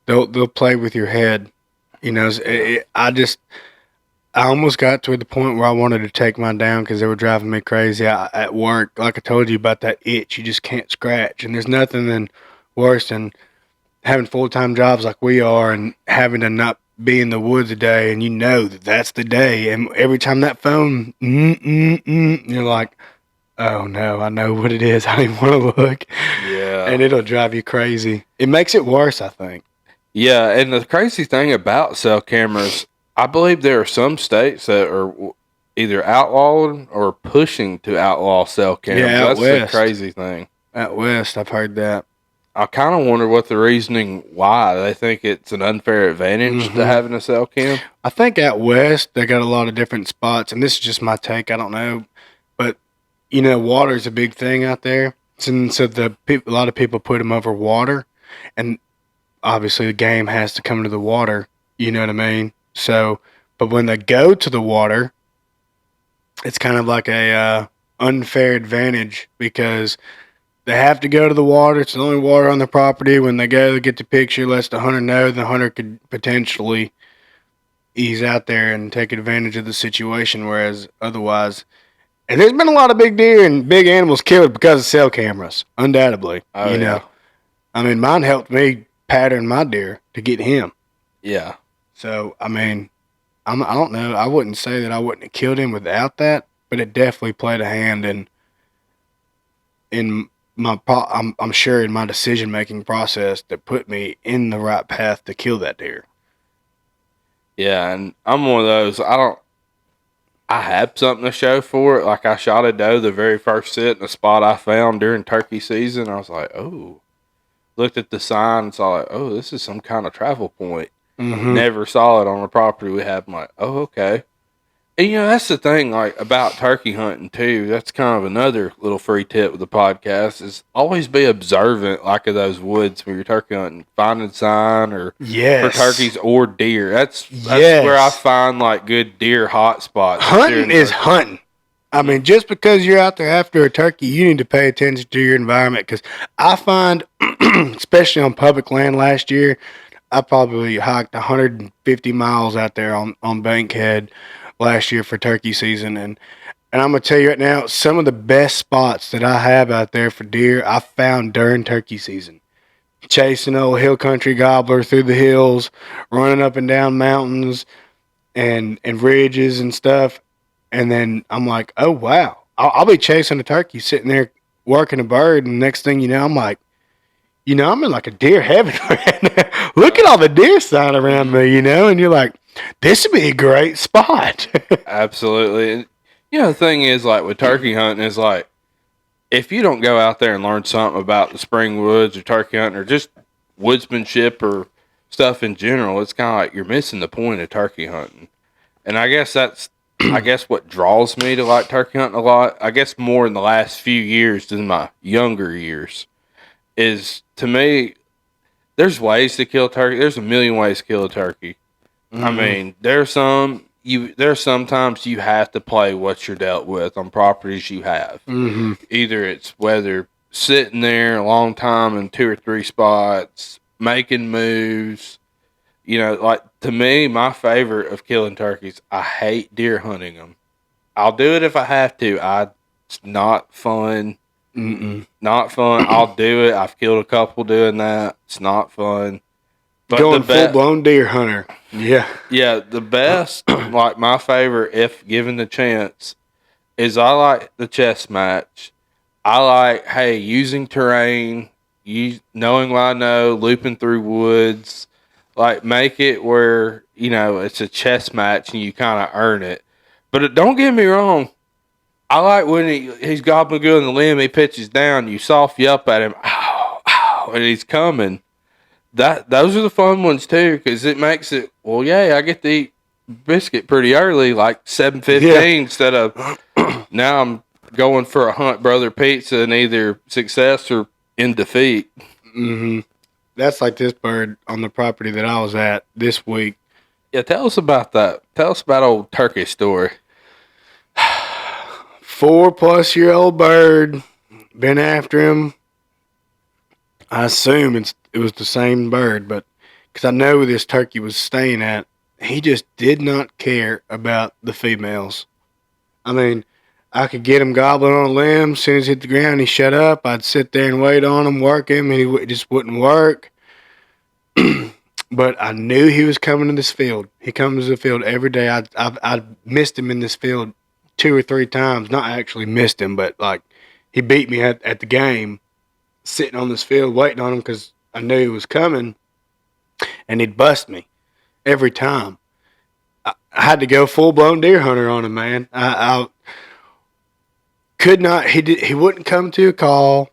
they'll play with your head. You know, I almost got to the point where I wanted to take mine down because they were driving me crazy at work. Like I told you about that itch, you just can't scratch. And there's nothing worse than having full-time jobs like we are and having to not be in the woods a day, and you know that that's the day. And every time that phone, you're like, oh no, I know what it is. I don't even want to look. Yeah. And it'll drive you crazy. It makes it worse, I think. Yeah, and the crazy thing about cell cameras, I believe there are some states that are either outlawed or pushing to outlaw cell cameras. Yeah, out That's west. the crazy thing. Out west, I've heard that. I kind of wonder what the reasoning why they think it's an unfair advantage to having a cell cam. I think out west they got a lot of different spots, and this is just my take. I don't know, but you know, water is a big thing out there, and so a lot of people put them over water, and obviously the game has to come to the water. You know what I mean? So, but when they go to the water, it's kind of like a unfair advantage because they have to go to the water. It's the only water on the property. When they go to get the picture, lets the hunter know. The hunter could potentially ease out there and take advantage of the situation, whereas otherwise, and there's been a lot of big deer and big animals killed because of cell cameras, undoubtedly. Oh, you know, yeah. I mean, mine helped me pattern my deer to get him. Yeah. So, I mean, I don't know. I wouldn't say that I wouldn't have killed him without that, but it definitely played a hand in my I'm sure in my decision making process that put me in the right path to kill that deer. Yeah, and I'm one of those. I have something to show for it. Like I shot a doe the very first sit in a spot I found during turkey season. I was like, oh, looked at the sign and saw like, oh, this is some kind of travel point. Mm-hmm. Never saw it on the property we have. I'm like, oh, okay. And that's the thing, like about turkey hunting too. That's kind of another little free tip with the podcast is always be observant, like of those woods when you're turkey hunting, finding sign or for Yes. turkeys or deer. That's where I Yes. find like good deer hot spots. Hunting is hunting. I mean, just because you're out there after a turkey, you need to pay attention to your environment. Because I find, especially on public land last year, I probably hiked 150 miles out there on Bankhead last year for turkey season. And I'm going to tell you right now, some of the best spots that I have out there for deer, I found during turkey season. Chasing old hill country gobbler through the hills, running up and down mountains and ridges and stuff. And then I'm like, oh, wow. I'll be chasing a turkey sitting there working a bird. And next thing you know, I'm like, I'm in like a deer heaven right now. Look at all the deer sign around me, and you're like, this would be a great spot. Absolutely. And, the thing is, like with turkey hunting, is like if you don't go out there and learn something about the spring woods or turkey hunting or just woodsmanship or stuff in general, it's kind of like you're missing the point of turkey hunting. And I guess that's, what draws me to like turkey hunting a lot. I guess more in the last few years than my younger years is to me, there's ways to kill turkey. There's a million ways to kill a turkey. I mean, there's sometimes you have to play what you're dealt with on properties you have. Mm-hmm. Either it's whether sitting there a long time in 2 or 3 spots, making moves. Like to me, my favorite of killing turkeys, I hate deer hunting them. I'll do it if I have to. It's not fun. Not fun. I'll do it. I've killed a couple doing that. It's not fun. But Going full blown deer hunter. Yeah. Yeah, the best, like my favorite, if given the chance, is I like the chess match. I like, hey, using terrain, knowing what I know, looping through woods. Like, make it where, it's a chess match and you kind of earn it. But don't get me wrong. I like when he's gobbling good on the limb, he pitches down, you softy up at him, ow, ow, and he's coming. Those are the fun ones too, because it makes it, well, yeah, I get to eat biscuit pretty early, like 7:15 instead of now I'm going for a Hunt Brother pizza and either success or in defeat. Mm-hmm. That's like this bird on the property that I was at this week. Yeah, tell us about that. Tell us about old turkey story. 4+ year old bird. Been after him. I assume it was the same bird, but because I know where this turkey was staying at, he just did not care about the females. I mean, I could get him gobbling on a limb. As soon as he hit the ground, he shut up. I'd sit there and wait on him, work him, and he just wouldn't work. But I knew he was coming to this field. He comes to the field every day. I missed him in this field 2 or 3 times. Not actually missed him, but like he beat me at the game, sitting on this field waiting on him because I knew he was coming, and he'd bust me every time. I had to go full blown deer hunter on him, man. I could not. He wouldn't come to a call.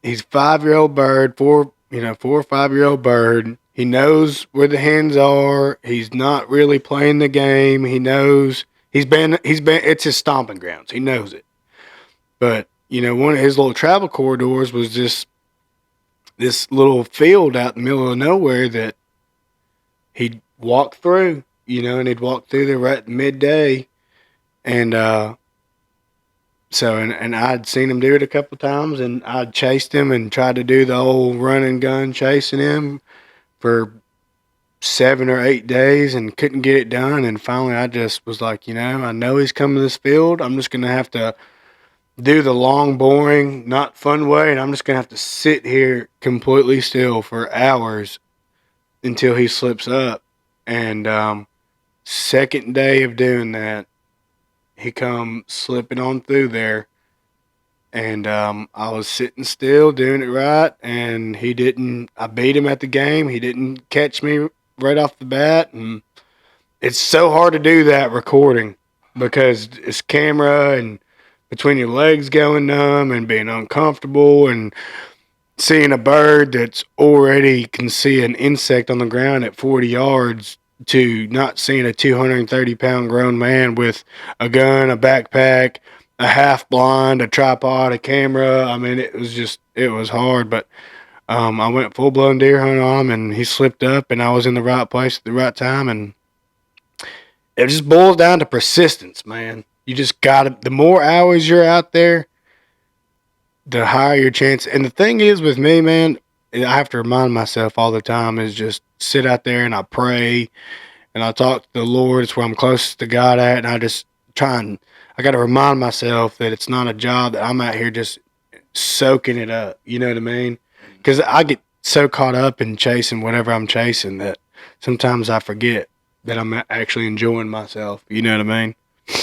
He's a 5-year-old bird, 4 or 5-year-old bird. He knows where the hens are. He's not really playing the game. He knows he's been. It's his stomping grounds. He knows it. But one of his little travel corridors was just this little field out in the middle of nowhere that he'd walk through. And he'd walk through there right at midday, and and I'd seen him do it a couple times, and I'd chased him and tried to do the old run and gun chasing him for 7 or 8 days and couldn't get it done. And finally, I just was like, I know he's coming to this field. I'm just going to have to do the long, boring, not fun way, and I'm just going to have to sit here completely still for hours until he slips up. And second day of doing that, he come slipping on through there, and I was sitting still doing it right, and he didn't. I beat him at the game. He didn't catch me right off the bat, and it's so hard to do that recording because it's camera and between your legs going numb and being uncomfortable and seeing a bird that's already can see an insect on the ground at 40 yards to not seeing a 230-pound grown man with a gun, a backpack, a half blind, a tripod, a camera. I mean, it was hard, but I went full blown deer hunting on him, and he slipped up, and I was in the right place at the right time, and it just boils down to persistence, man. You just gotta. The more hours you're out there, the higher your chance. And the thing is with me, man, I have to remind myself all the time is just sit out there and I pray and I talk to the Lord. It's where I'm closest to God at, and I just try and I got to remind myself that it's not a job that I'm out here just soaking it up. You know what I mean? Because I get so caught up in chasing whatever I'm chasing that sometimes I forget that I'm actually enjoying myself. You know what I mean?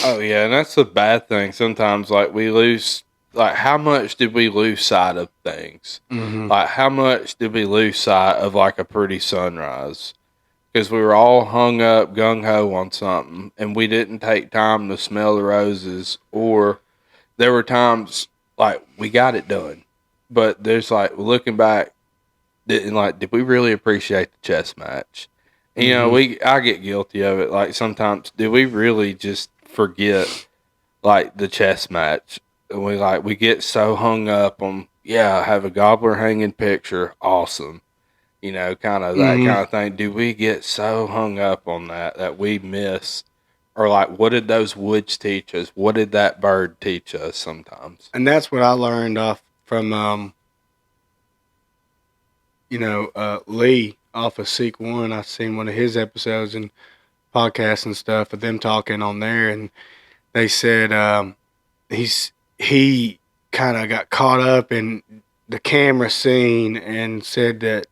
Oh yeah, and that's the bad thing. Sometimes, like we lose, like how much did we lose sight of things? Mm-hmm. Like how much did we lose sight of like a pretty sunrise? Because we were all hung up gung ho on something, and we didn't take time to smell the roses. Or there were times like we got it done, but there's like looking back, did we really appreciate the chess match? And, you know, I get guilty of it. Like sometimes, did we really just forget like the chess match? And we get so hung up on have a gobbler hanging picture, awesome. You know, kind of that kind of thing. Do we get so hung up on that we miss, or like, what did those woods teach us? What did that bird teach us sometimes? And that's what I learned off from, Lee off of Seek One. I seen one of his episodes and podcasts and stuff of them talking on there, and they said he kind of got caught up in the camera scene and said that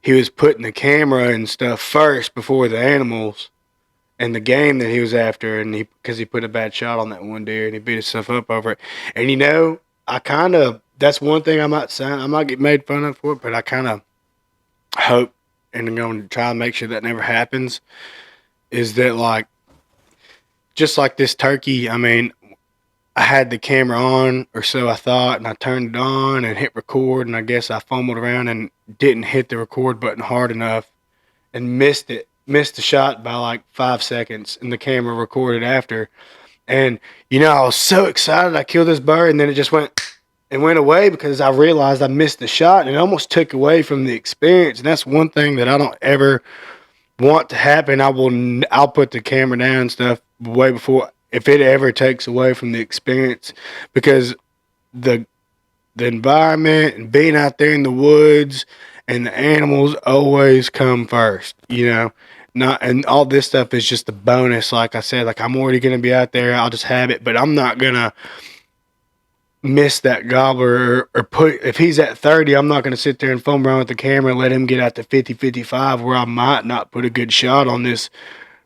he was putting the camera and stuff first before the animals and the game that he was after, and because he put a bad shot on that one deer and he beat himself up over it. And that's one thing I might get made fun of for it, but I kind of hope and I'm going to try and make sure that never happens. Is that like just like this turkey? I mean, I had the camera on, or so I thought, and I turned it on and hit record, and I guess I fumbled around and didn't hit the record button hard enough and missed the shot by like 5 seconds, and the camera recorded after. And, I was so excited I killed this bird, and then it just went away because I realized I missed the shot, and it almost took away from the experience. And that's one thing that I don't ever want to happen. I'll put the camera down and stuff way before, if it ever takes away from the experience, because the environment and being out there in the woods and the animals always come first, not, and all this stuff is just a bonus. Like I said, like I'm already going to be out there. I'll just have it, but I'm not going to miss that gobbler or if he's at 30, I'm not going to sit there and foam around with the camera and let him get out to 50, 55 where I might not put a good shot on this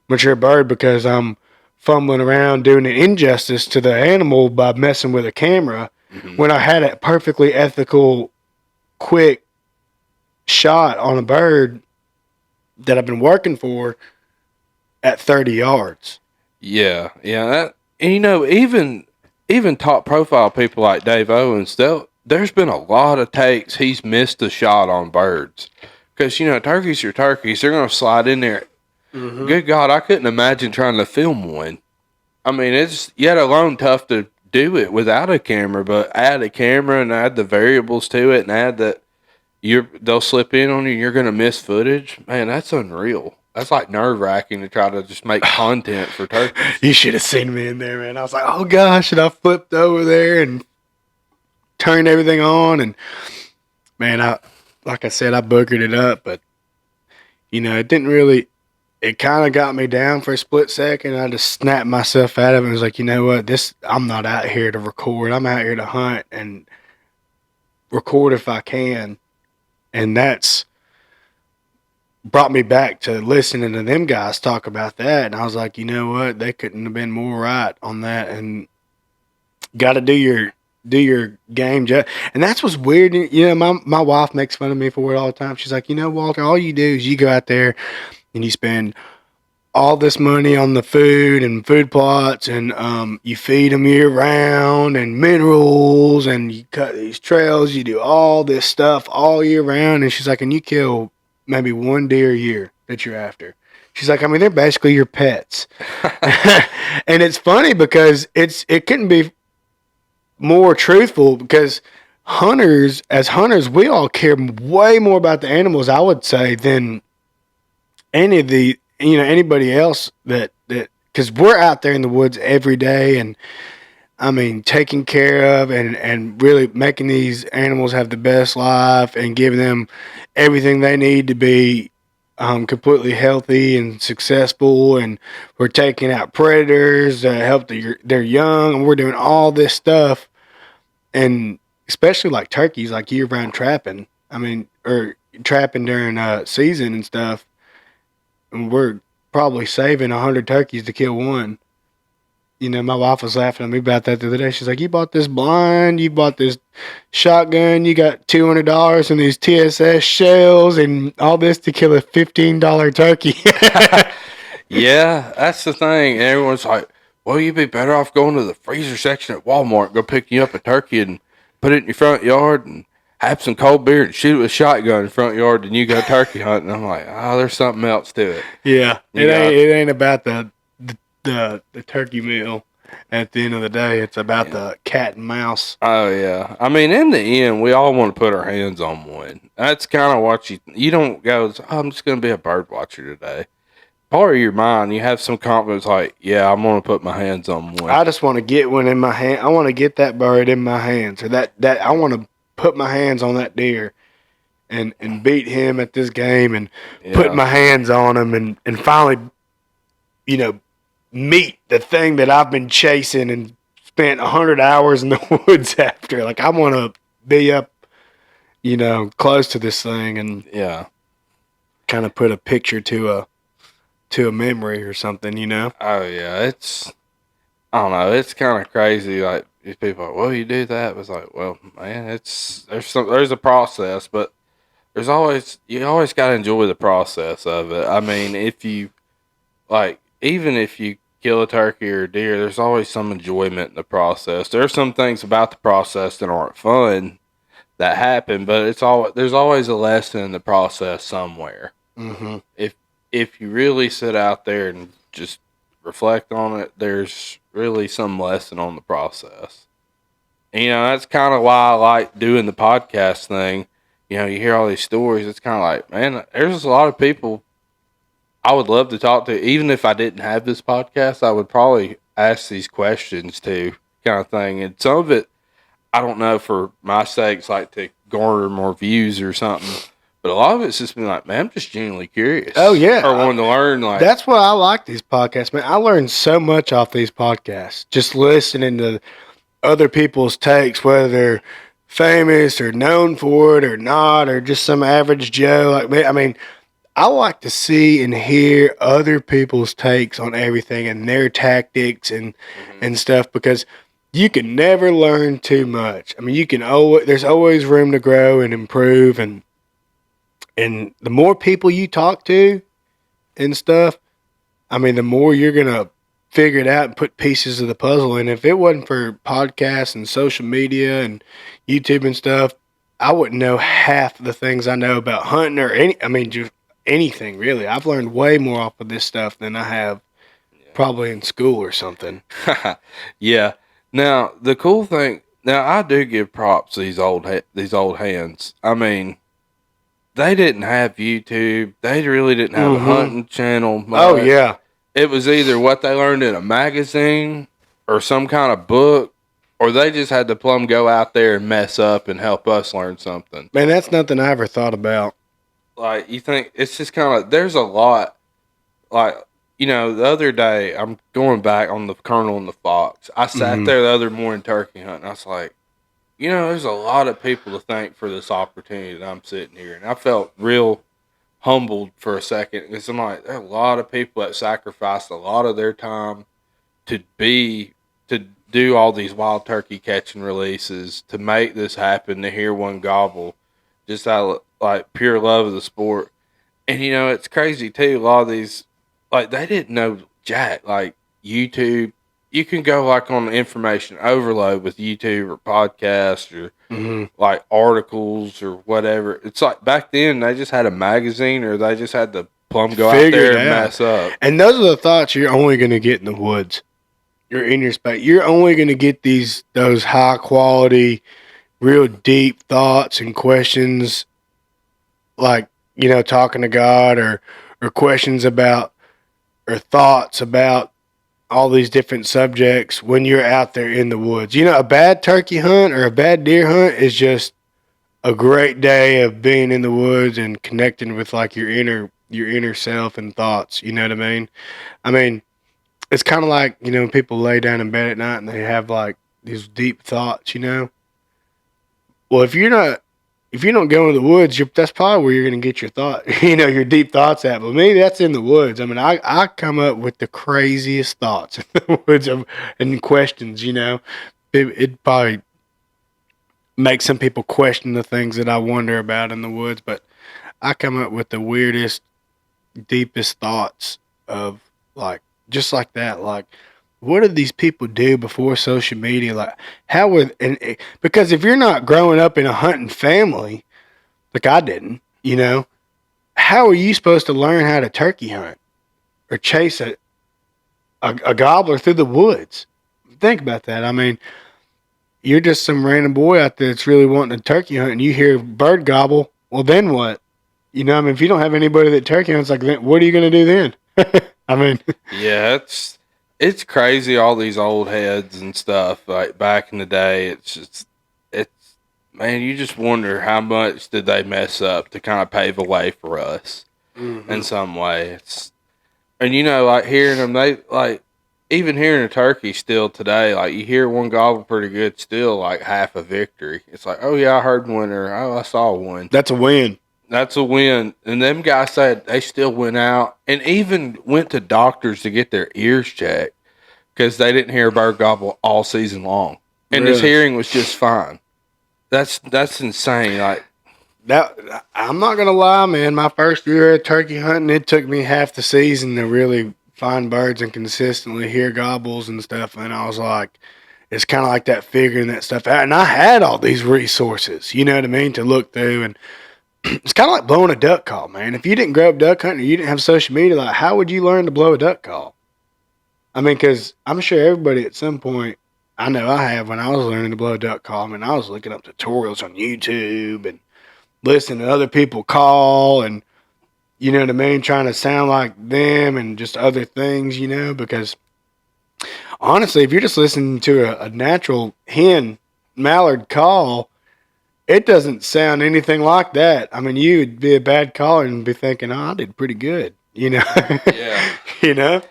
mature bird because I'm fumbling around doing an injustice to the animal by messing with a camera when I had a perfectly ethical, quick shot on a bird that I've been working for at 30 yards. Yeah. And even top profile people like Dave Owens, there's been a lot of takes he's missed a shot on birds. Because, turkeys are turkeys. They're going to slide in there. Mm-hmm. Good God, I couldn't imagine trying to film one. I mean, it's yet alone tough to do it without a camera, but add a camera and add the variables to it and add that they'll slip in on you and you're going to miss footage. Man, that's unreal. That's like nerve-wracking to try to just make content for turkeys. You should have seen me in there, man. I was like, oh gosh, and I flipped over there and turned everything on, and man, like I said, I boogered it up, but it didn't really. It kind of got me down for a split second. I just snapped myself out of it and was like, you know what? I'm not out here to record. I'm out here to hunt and record if I can. And that's brought me back to listening to them guys talk about that. And I was like, you know what? They couldn't have been more right on that. And got to do your game. And that's what's weird. My wife makes fun of me for it all the time. She's like, Walter, all you do is you go out there and you spend all this money on the food and food plots, and you feed them year round and minerals, and you cut these trails, you do all this stuff all year round. And she's like, and you kill maybe one deer a year that you're after. She's like, I mean, they're basically your pets. And it's funny because it couldn't be more truthful, because as hunters, we all care way more about the animals, I would say, than any of the anybody else that because we're out there in the woods every day, and I mean taking care of and really making these animals have the best life and giving them everything they need to be completely healthy and successful. And we're taking out predators to help their young, and we're doing all this stuff. And especially like turkeys, like year-round trapping, I mean, or trapping during season and stuff, and we're probably saving 100 turkeys to kill one. My wife was laughing at me about that the other day. She's like, you bought this blind, you bought this shotgun, you got $200 in these TSS shells and all this to kill a $15 turkey. Yeah, that's the thing. And everyone's like, well, you'd be better off going to the freezer section at Walmart, go pick you up a turkey and put it in your front yard and have some cold beer and shoot it with a shotgun in the front yard, and you go turkey hunting. I'm like, oh, there's something else to it. Yeah, it ain't about the turkey meal. At the end of the day, it's about the cat and mouse. Oh yeah, I mean, in the end, we all want to put our hands on one. That's kind of what you don't go. Oh, I'm just going to be a bird watcher today. Part of your mind, you have some confidence, like, yeah, I'm going to put my hands on one. I just want to get one in my hand. I want to get that bird in my hands, or that I want to put my hands on that deer and beat him at this game, and put my hands on him, and finally, meet the thing that I've been chasing and spent 100 hours in the woods after. Like, I want to be up, close to this thing, and kind of put a picture to a memory or something, Oh yeah, I don't know, it's kind of crazy. Like, these people are like, well, you do that. It's like, well, man, there's a process, but you always got to enjoy the process of it. I mean, if you even if you kill a turkey or a deer, there's always some enjoyment in the process. There's some things about the process that aren't fun that happen, but there's always a lesson in the process somewhere. Mm-hmm. If you really sit out there and just reflect on it, there's really some lesson on the process. And, that's kind of why I like doing the podcast thing. You hear all these stories. It's kind of like, man, there's a lot of people I would love to talk to. Even if I didn't have this podcast, I would probably ask these questions to, kind of thing. And some of it, I don't know, for my sakes, like to garner more views or something. But a lot of it's just been like, man, I'm just genuinely curious. Oh, yeah. Or wanting to learn. Like, that's why I like these podcasts, man. I learn so much off these podcasts. Just listening to other people's takes, whether they're famous or known for it or not, or just some average Joe like me. I mean, I like to see and hear other people's takes on everything and their tactics and stuff, because you can never learn too much. I mean, there's always room to grow and improve, and the more people you talk to and stuff, I mean, the more you're going to figure it out and put pieces of the puzzle in. If it wasn't for podcasts and social media and YouTube and stuff, I wouldn't know half the things I know about hunting or just anything, really. I've learned way more off of this stuff than I have probably in school or something. Yeah. Now, the cool thing, I do give props to these old hands. I mean, they didn't have YouTube. They really didn't have a hunting channel. Oh, yeah. It was either what they learned in a magazine or some kind of book, or they just had to plumb go out there and mess up and help us learn something. Man, that's nothing I ever thought about. Like, you think, it's just kind of, there's a lot. Like, the other day, I'm going back on the Colonel and the Fox. I sat there the other morning turkey hunting. I was like, there's a lot of people to thank for this opportunity that I'm sitting here. And I felt real humbled for a second, because I'm like, there are a lot of people that sacrificed a lot of their time to do all these wild turkey catch and releases, to make this happen, to hear one gobble, just out of like pure love of the sport. And it's crazy too. A lot of these like they didn't know jack. Like YouTube, you can go like on information overload with YouTube or podcasts or like articles or whatever. It's like back then they just had a magazine or they just had to plumb go out Figure it there and out. mess up. And those are the thoughts you're only going to get in the woods. You're in your space. You're only going to get those high quality, real deep thoughts and questions, like, you know, talking to God or questions about or thoughts about all these different subjects when you're out there in the woods. You know, a bad turkey hunt or a bad deer hunt is just a great day of being in the woods and connecting with like your inner self and thoughts. You know what I mean? I mean, it's kind of like, you know, people lay down in bed at night and they have like these deep thoughts. You know, well, if you don't go into the woods, that's probably where you're going to get your thought, you know, your deep thoughts at. But maybe that's in the woods. I mean, I come up with the craziest thoughts in the woods and questions, you know. It probably makes some people question the things that I wonder about in the woods, but I come up with the weirdest, deepest thoughts of like, just like that. Like, what did these people do before social media? Like, how would, because if you're not growing up in a hunting family, like I didn't, you know, how are you supposed to learn how to turkey hunt or chase a gobbler through the woods? Think about that. I mean, you're just some random boy out there that's really wanting to turkey hunt and you hear bird gobble. Well, then what? You know, I mean, if you don't have anybody that turkey hunts, like, what are you going to do then? I mean, Yeah, it's crazy. All these old heads and stuff like back in the day. It's man, you just wonder how much did they mess up to kind of pave a way for us in some way. And you know, like hearing them, they like even hearing a turkey still today. Like you hear one gobble pretty good, still like half a victory. It's like, oh yeah, I heard one or oh I saw one. that's a win. That's a win. And them guys said they still went out and even went to doctors to get their ears checked because they didn't hear a bird gobble all season long. And his Really? hearing was just fine. That's insane. Like That I'm not gonna lie, man. My first year at turkey hunting, it took me half the season to really find birds and consistently hear gobbles and stuff. And I was like, it's kind of like that figuring that stuff out. And I had all these resources, you know what I mean, to look through. And it's kind of like blowing a duck call, man. If you didn't grow up duck hunting, or you didn't have social media, like how would you learn to blow a duck call? I mean, because I'm sure everybody at some point, I know I have when I was learning to blow a duck call. I mean, I was looking up tutorials on YouTube and listening to other people call and, you know what I mean, trying to sound like them and just other things, you know, because honestly, if you're just listening to a natural hen mallard call, it doesn't sound anything like that. I mean, you would be a bad caller and be thinking, oh, I did pretty good, you know? yeah. You know?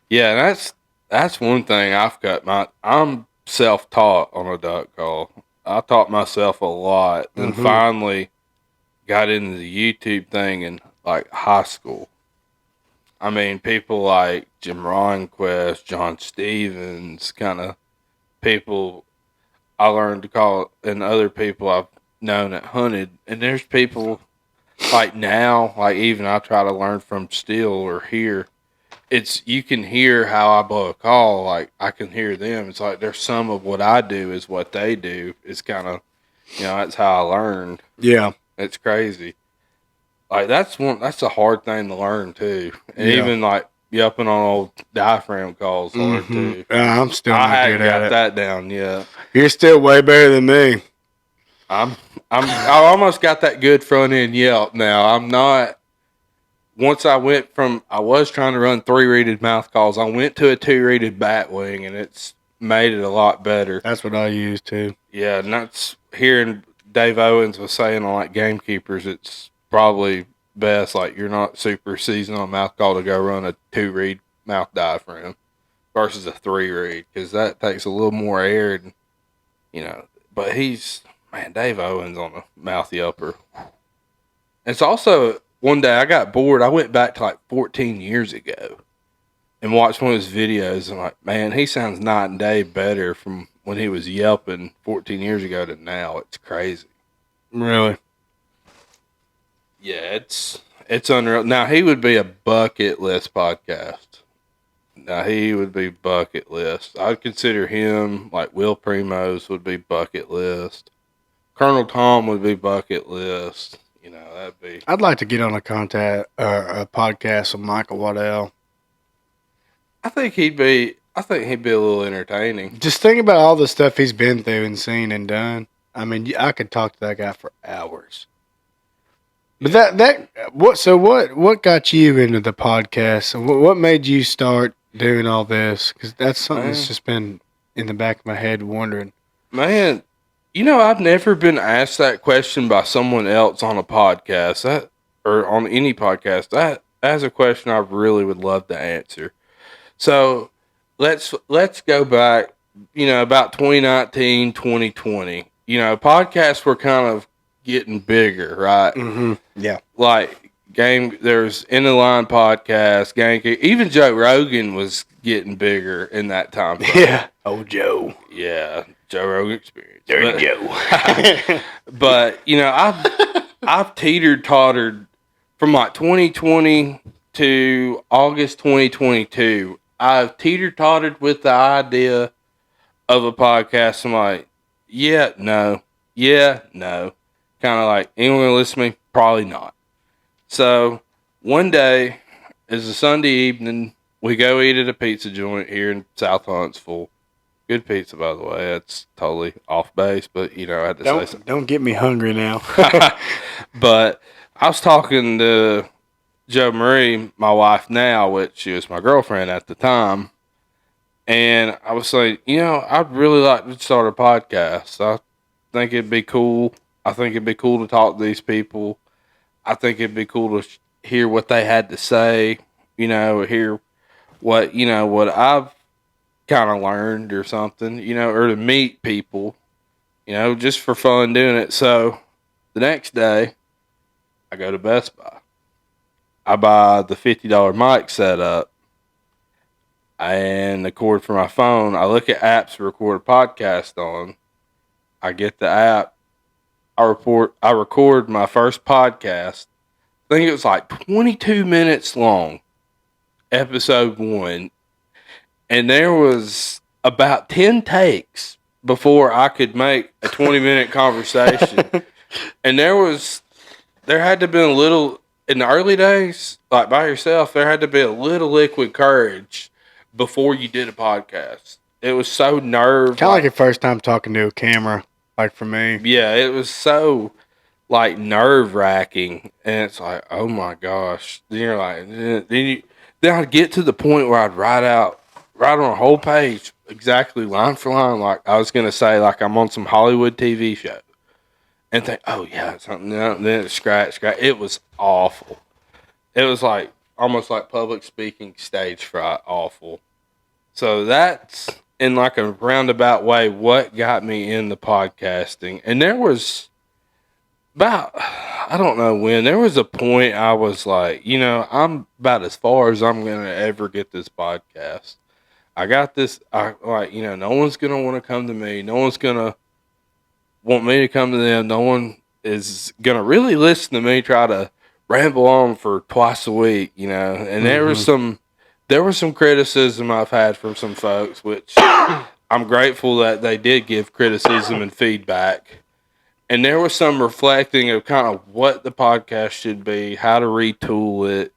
Yeah, that's one thing I've got I'm self taught on a duck call. I taught myself a lot. Then finally got into the YouTube thing in like high school. I mean, people like Jim Ronquest, John Stevens, kind of people I learned to call, and other people I've known that hunted. And there's people like now, like even I try to learn from still or hear. It's you can hear how I blow a call. Like I can hear them. It's like there's some of what I do is what they do. It's kind of, you know, that's how I learned. Yeah. It's crazy. Like that's a hard thing to learn too. And Yeah. even like yupping on old diaphragm calls hard too. I'm still I not hadn't good at got it. that down yet. You're still way better than me. I almost got that good front end yelp now. I'm not. Once I was trying to run 3-reeded mouth calls. I went to a 2-reeded bat wing, and it's made it a lot better. That's what I use too. Yeah, and that's hearing Dave Owens was saying on like Gamekeepers, it's probably best like you're not super seasoned on mouth call to go run a 2-reed mouth diaphragm versus a 3-reed because that takes a little more air, and you know. But Dave Owens on a mouth yelper. It's also one day I got bored. I went back to like 14 years ago and watched one of his videos. And like, man, he sounds night and day better from when he was yelping 14 years ago to now. It's crazy. Really? Yeah, It's unreal. Now, he would be a bucket list podcast. Now, he would be bucket list. I'd consider him, like Will Primos would be bucket list. Colonel Tom would be bucket list. You know, that'd be. I'd like to get on a podcast with Michael Waddell. I think he'd be a little entertaining. Just think about all the stuff he's been through and seen and done. I mean, I could talk to that guy for hours. But what got you into the podcast? What made you start doing all this? Because that's something that's just been in the back of my head wondering. Man, you know, I've never been asked that question by someone else on a podcast or on any podcast. That's a question I really would love to answer. So let's go back, you know, about 2019, 2020. You know, podcasts were kind of getting bigger, right? Mm-hmm. Yeah. Like there's In the Line podcast, even Joe Rogan was getting bigger in that time frame. Yeah. Oh, Joe. Yeah, Joe Rogan Experience. Dirty Joe. But you know, I've teeter-tottered from like 2020 to August 2022. I've teeter-tottered with the idea of a podcast. I'm like, yeah, no. Kind of like, anyone gonna listen to me? Probably not. So one day, it's a Sunday evening, we go eat at a pizza joint here in South Huntsville. Good pizza, by the way. That's totally off base, but you know, I had to say something. Don't get me hungry now. But I was talking to Jo Marie, my wife now, which she was my girlfriend at the time, and I was saying, you know, I'd really like to start a podcast. I think it'd be cool. I think it'd be cool to talk to these people. I think it'd be cool to hear what they had to say, you know, hear what I've kind of learned or something, you know, or to meet people, you know, just for fun doing it. So the next day, I go to Best Buy. I buy the $50 mic setup and the cord for my phone. I look at apps to record a podcast on. I get the app. I record my first podcast. I think it was like 22 minutes long, episode 1. And there was about 10 takes before I could make a 20-minute conversation. And there had to be a little, in the early days, like by yourself, there had to be a little liquid courage before you did a podcast. It was so Kind of like your like first time talking to a camera, like for me. yeah, it was so like nerve wracking, and it's like, oh my gosh. Then you're like, then I'd get to the point where I'd write on a whole page exactly line for line, like I was gonna say, like I'm on some Hollywood TV show, and think, oh yeah, something. Then scratch. It was awful. It was like almost like public speaking, stage fright, awful. So that's in like a roundabout way what got me into podcasting. And there was about, I don't know when, there was a point I was like, you know, I'm about as far as I'm going to ever get this podcast. I got this, you know, no one's going to want to come to me. No one's going to want me to come to them. No one is going to really listen to me try to ramble on for twice a week, you know. And there was some criticism I've had from some folks, which I'm grateful that they did give criticism and feedback. And there was some reflecting of kind of what the podcast should be, how to retool it.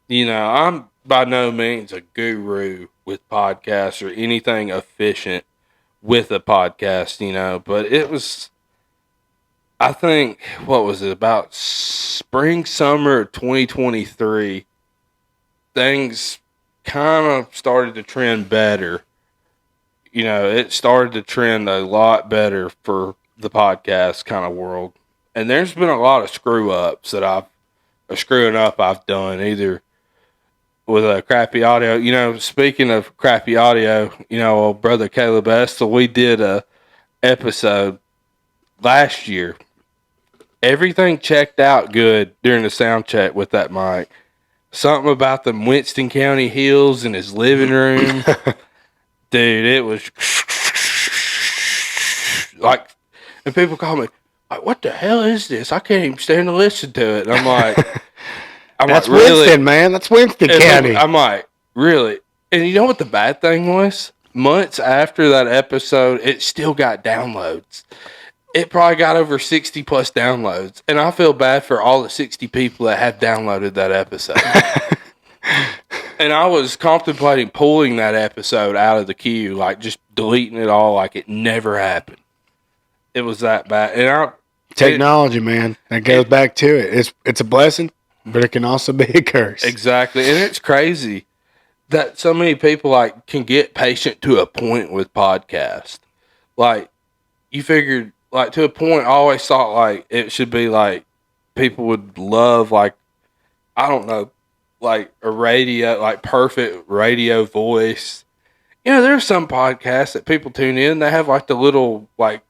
You know, I'm by no means a guru with podcasts or anything efficient with a podcast, you know, but it was, I think, what was it, about spring, summer 2023, things kind of started to trend better. You know, it started to trend a lot better for the podcast kind of world. And there's been a lot of screwing up I've done, either with a crappy audio. You know, speaking of crappy audio, you know, old brother Caleb Estel, we did a episode last year. Everything checked out good during the sound check with that mic. Something about the Winston County hills in his living room. Dude, it was like, and people call me, like, what the hell is this? I can't even stand to listen to it. And I'm like, That's like, really? Winston, man. That's Winston County. I'm like, really? And you know what the bad thing was? Months after that episode, it still got downloads. It probably got over 60 plus downloads. And I feel bad for all the 60 people that have downloaded that episode. And I was contemplating pulling that episode out of the queue, like just deleting it all like it never happened. It was that bad. And Technology, man. That goes back to it. It's a blessing, but it can also be a curse. Exactly. And it's crazy that so many people like can get patient to a point with podcasts. Like, you figured, like, to a point, I always thought like it should be like people would love, like, I don't know, like a radio, like perfect radio voice. You know, there's some podcasts that people tune in, they have like the little like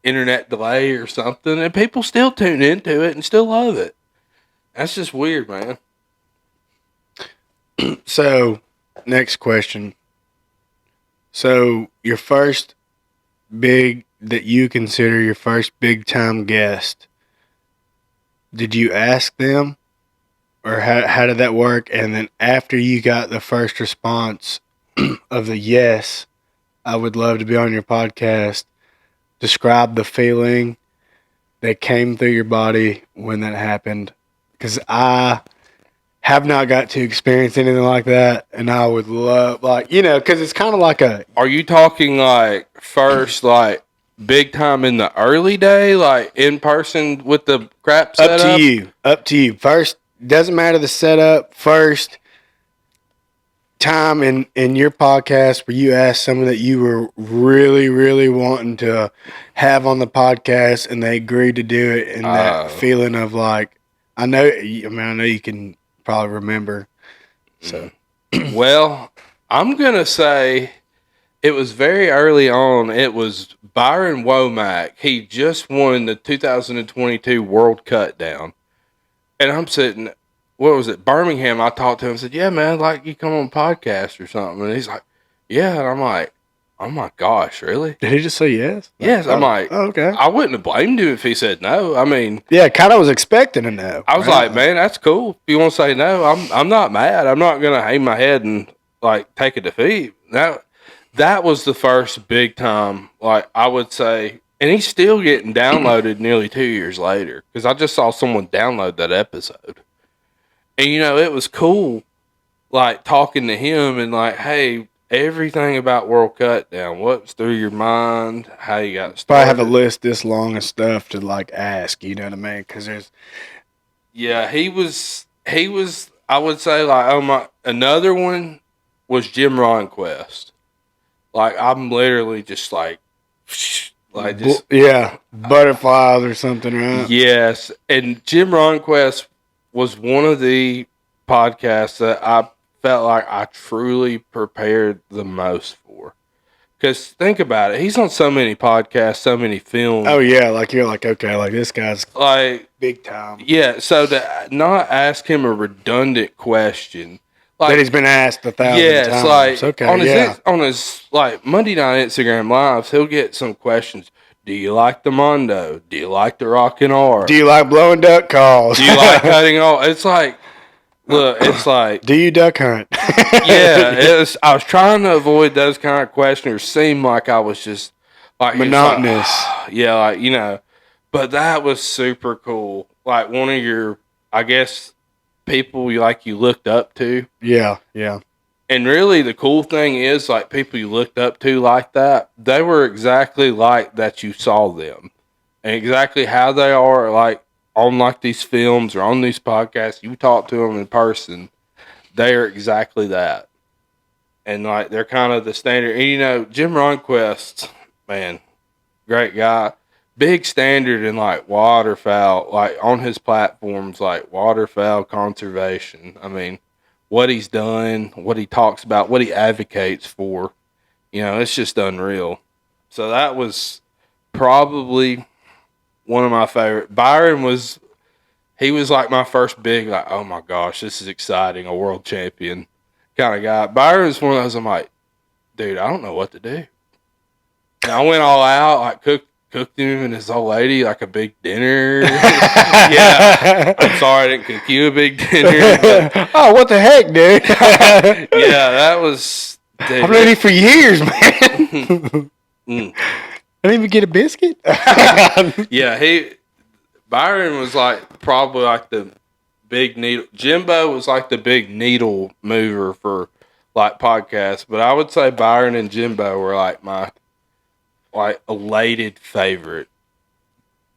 internet delay or something, and people still tune into it and still love it. That's just weird, man. So, next question. So, your first that you consider your first big time guest, did you ask them? Or how did that work? And then after you got the first response of the yes, I would love to be on your podcast, describe the feeling that came through your body when that happened. Because I have not got to experience anything like that. And I would love, like, you know, because it's kind of like a... Are you talking like first, like big time in the early day, like in person with the crap set up? Up to you. First, doesn't matter the setup. First time in your podcast where you asked someone that you were really, really wanting to have on the podcast and they agreed to do it, and that feeling of like, I know you can probably remember. So, well, I'm gonna say it was very early on. It was Byron Womack. He just won the 2022 World Cut Down. And I'm sitting, what was it, Birmingham. I talked to him and said, yeah, man, like you come on podcast or something. And he's like, yeah. And I'm like, oh my gosh, really? Did he just say yes? Yes. I'm like, oh, okay. I wouldn't have blamed him if he said no. I mean, yeah, kind of was expecting a no. I was like, man, that's cool. If you want to say no, I'm not mad. I'm not going to hang my head and like take a defeat. That was the first big time, like I would say. And he's still getting downloaded nearly 2 years later, because I just saw someone download that episode. And, you know, it was cool, like, talking to him and, like, hey, everything about World Cut Down, what's through your mind, how you got started. Probably have a list this long of stuff to, like, ask, you know what I mean? Because there's... Yeah, he was, I would say, like, another one was Jim Ronquest. Like, I'm literally just, like just, yeah, butterflies or something, right? Yes, and Jim Ronquest was one of the podcasts that I felt like I truly prepared the most for. Because think about it, he's on so many podcasts, so many films. Oh yeah, like you're like, okay, like this guy's like big time. Yeah, so to not ask him a redundant question. Like, that he's been asked 1,000 times. Like okay, on his like Monday night Instagram lives, he'll get some questions. Do you like the Mondo? Do you like the Rockin' R? Do you like blowing duck calls? Do you like cutting off? It's like, look, it's like, do you duck hunt? Yeah, I was trying to avoid those kind of questions. It seemed like I was just like monotonous. Like, yeah, like, you know, but that was super cool. Like one of your, I guess, people you looked up to. Yeah, yeah. And really the cool thing is, like, people you looked up to like that, they were exactly like that you saw them. And exactly how they are, like, on, like, these films or on these podcasts. You talk to them in person, they are exactly that. And, like, they're kind of the standard. And, you know, Jim Ronquest, man, great guy. Big standard in, like, waterfowl, like, on his platforms, like, waterfowl conservation. I mean, what he's done, what he talks about, what he advocates for, you know, it's just unreal. So that was probably one of my favorite. Byron was like my first big, like, oh my gosh, this is exciting, a world champion kind of guy. Byron's one of those, I'm like, dude, I don't know what to do. And I went all out, like cooked him and his old lady like a big dinner. Yeah, I'm sorry I didn't cook you a big dinner. But Oh, what the heck, dude? yeah, that was. Dude, I'm ready for years, man. Mm. I didn't even get a biscuit. Yeah, Byron was like probably like the big needle. Jimbo was like the big needle mover for like podcasts, but I would say Byron and Jimbo were like my like elated favorite,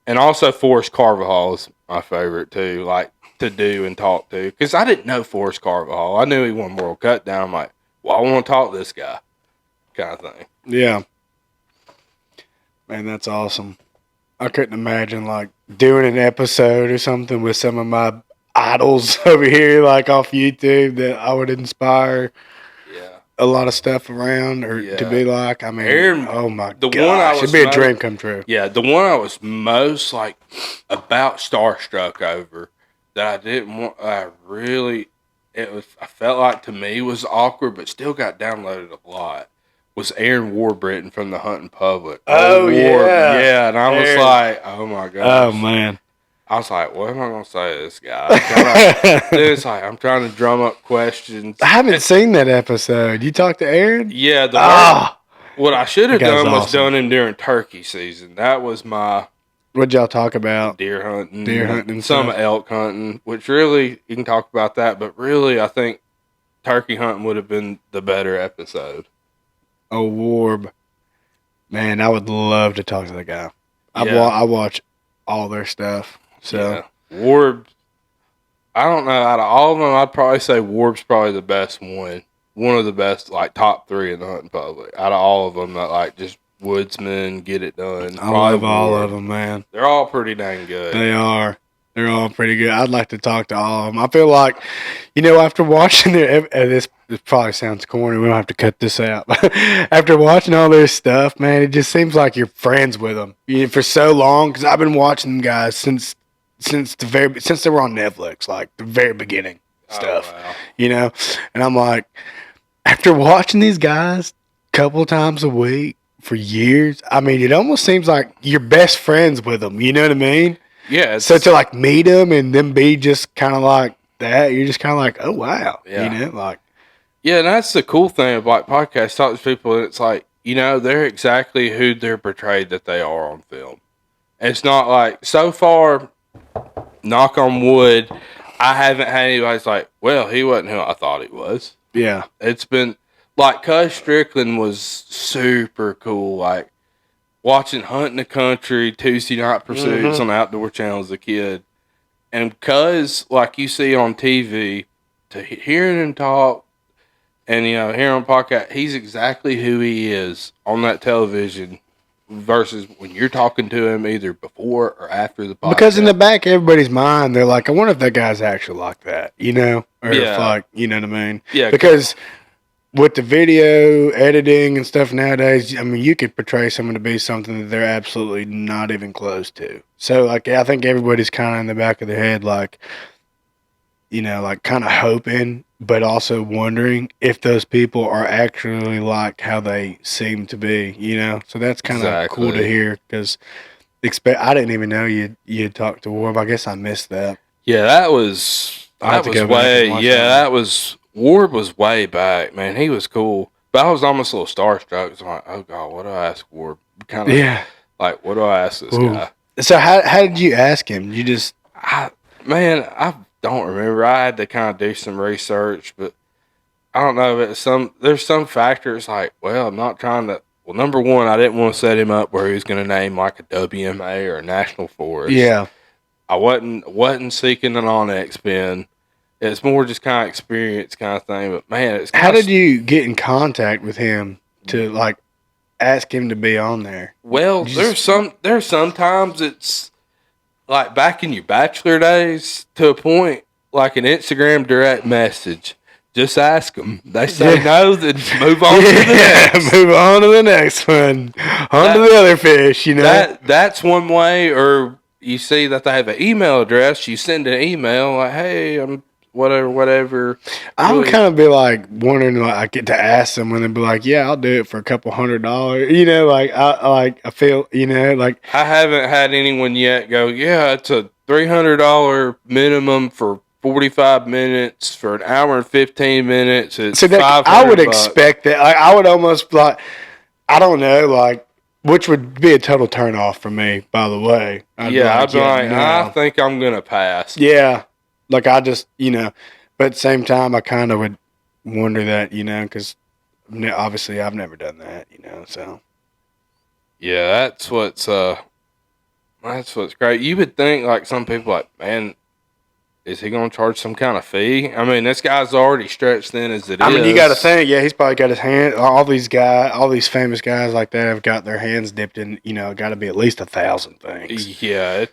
and also Forrest Carvajal is my favorite too. Like to do and talk to, because I didn't know Forrest Carvajal. I knew he won World Cut Down. I'm like, well, I want to talk to this guy, kind of thing. Yeah. Man, that's awesome. I couldn't imagine like doing an episode or something with some of my idols over here, like off YouTube, that I would inspire Yeah. a lot of stuff around or to Yeah. be like. I mean, Aaron, oh my the gosh, one I was it'd be a most- dream come true. Yeah, the one I was most like about starstruck over that I didn't want. I felt like to me was awkward, but still got downloaded a lot. Was Aaron Warbritton from the Hunting Public? Oh, yeah. Yeah, and I was Aaron. like, oh my gosh. Oh man, I was like, what am I gonna say to this guy? Dude, it's like I'm trying to drum up questions. I haven't seen that episode. You talked to Aaron? Yeah, what I should have That guy's done was awesome. done him during turkey season. That was my What'd y'all talk about? deer hunting, And some stuff. elk hunting, which really you can talk about that, but really I think turkey hunting would have been the better episode. Oh, Warb. Man, I would love to talk to that guy. Yeah. I watch all their stuff. So Yeah. Warb, I don't know, out of all of them, I'd probably say Warb's probably the best one. One of the best, like top 3 in the hunting public. Out of all of them that like just woodsmen get it done. I love all of them, man. They're all pretty dang good. They are. They're all pretty good. I'd like to talk to all of them. I feel like, after watching this probably sounds corny. We don't have to cut this out. After watching all their stuff, man, it just seems like you're friends with them for so long. Because I've been watching them guys since they were on Netflix, like the very beginning stuff. Oh, wow. And I'm like, after watching these guys a couple of times a week for years, I mean, it almost seems like you're best friends with them. You know what I mean? Yeah. So to like meet them and them be just kind of like that, you're just kind of like, oh wow, Yeah. like Yeah, and that's the cool thing about podcasts. Talk to people, and it's like, they're exactly who they're portrayed that they are on film. And it's not like, so far, knock on wood, I haven't had anybody's like, well, he wasn't who I thought he was. yeah, It's been, like, Cuz Strickland was super cool. Like, watching Hunting the Country, Tuesday Night Pursuits on the Outdoor Channel as a kid. And Cuz, like you see on TV, to hearing him talk, and here on podcast, he's exactly who he is on that television versus when you're talking to him either before or after the podcast. because in the back of everybody's mind, they're like, I wonder if that guy's actually like that, or if Yeah. like, you know what I mean? Yeah, Because with the video editing and stuff nowadays, I mean, you could portray someone to be something that they're absolutely not even close to. So, like, I think everybody's kind of in the back of their head, like, like kind of hoping, but also wondering if those people are actually like how they seem to be, So that's kind of cool to Exactly. hear because I didn't even know you'd talked to Warb. I guess I missed that. yeah, that was I'll have that to was go back and way watch yeah that. that was Ward was way back, man. He was cool, but I was almost a little starstruck. So I'm like, oh god, what do I ask Ward? Kind of Yeah. like, what do I ask this Ooh. guy? So how did you ask him? You just I don't remember. I had to kind of do some research, but I don't know. There's some factors like, well, I'm not trying to. Well, number one, I didn't want to set him up where he was going to name like a WMA or a national forest. yeah. I wasn't seeking an Onyx pin. It's more just kind of experience kind of thing. But man, it's How did you get in contact with him to like ask him to be on there? Well, there's sometimes it's like back in your bachelor days to a point, like an Instagram direct message. Just ask them. They say no, then move on to the next. Move on to the next one. On to the other fish, That's one way. Or you see that they have an email address. You send an email like, "Hey, I'm whatever. I would Really- kind of be like wondering, like I get to ask them and they'd be like, "Yeah, I'll do it for a couple $100." You know, like I feel, you know, like I haven't had anyone yet go, yeah, it's a $300 minimum for 45 minutes for an hour and 15 minutes. It's so that I would $500. expect that. Like I would almost like, I don't know, like which would be a total turn off for me. By the way, I'd be like, no. I think I'm gonna pass. Yeah, like I just, you know, but at the same time, I kind of would wonder that, you know, because obviously I've never done that, you know, so. Yeah, that's what's great. You would think like some people like, man, is he gonna charge some kind of fee? I mean, this guy's already stretched thin as it is. I mean, you got to think, yeah, he's probably got his hand. All these famous guys like that have got their hands dipped in. You know, got to be at least 1,000 things. Yeah,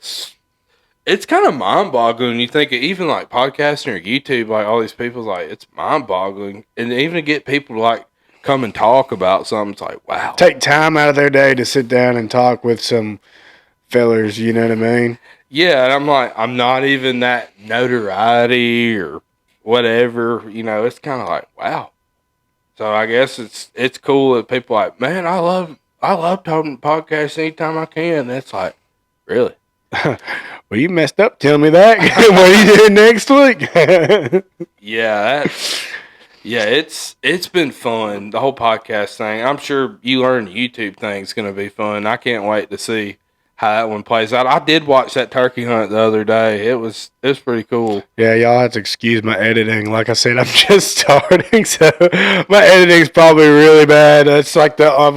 it's kind of mind boggling. You think even like podcasting or YouTube, like all these people, like it's mind boggling, and even to get people to like come and talk about something, it's like wow. Take time out of their day to sit down and talk with some fellers. You know what I mean? Yeah, and I'm like, I'm not even that notoriety or whatever. You know, it's kind of like wow. So I guess it's cool that people are like, man, I love talking podcasts anytime I can. That's like, really. Well, you messed up. Tell me that. What are you doing next week? Yeah, it's been fun. The whole podcast thing. I'm sure you learn the YouTube thing is going to be fun. I can't wait to see how that one plays out. I did watch that turkey hunt the other day. It was pretty cool. Yeah, y'all have to excuse my editing. Like I said, I'm just starting, so my editing's probably really bad. It's like I've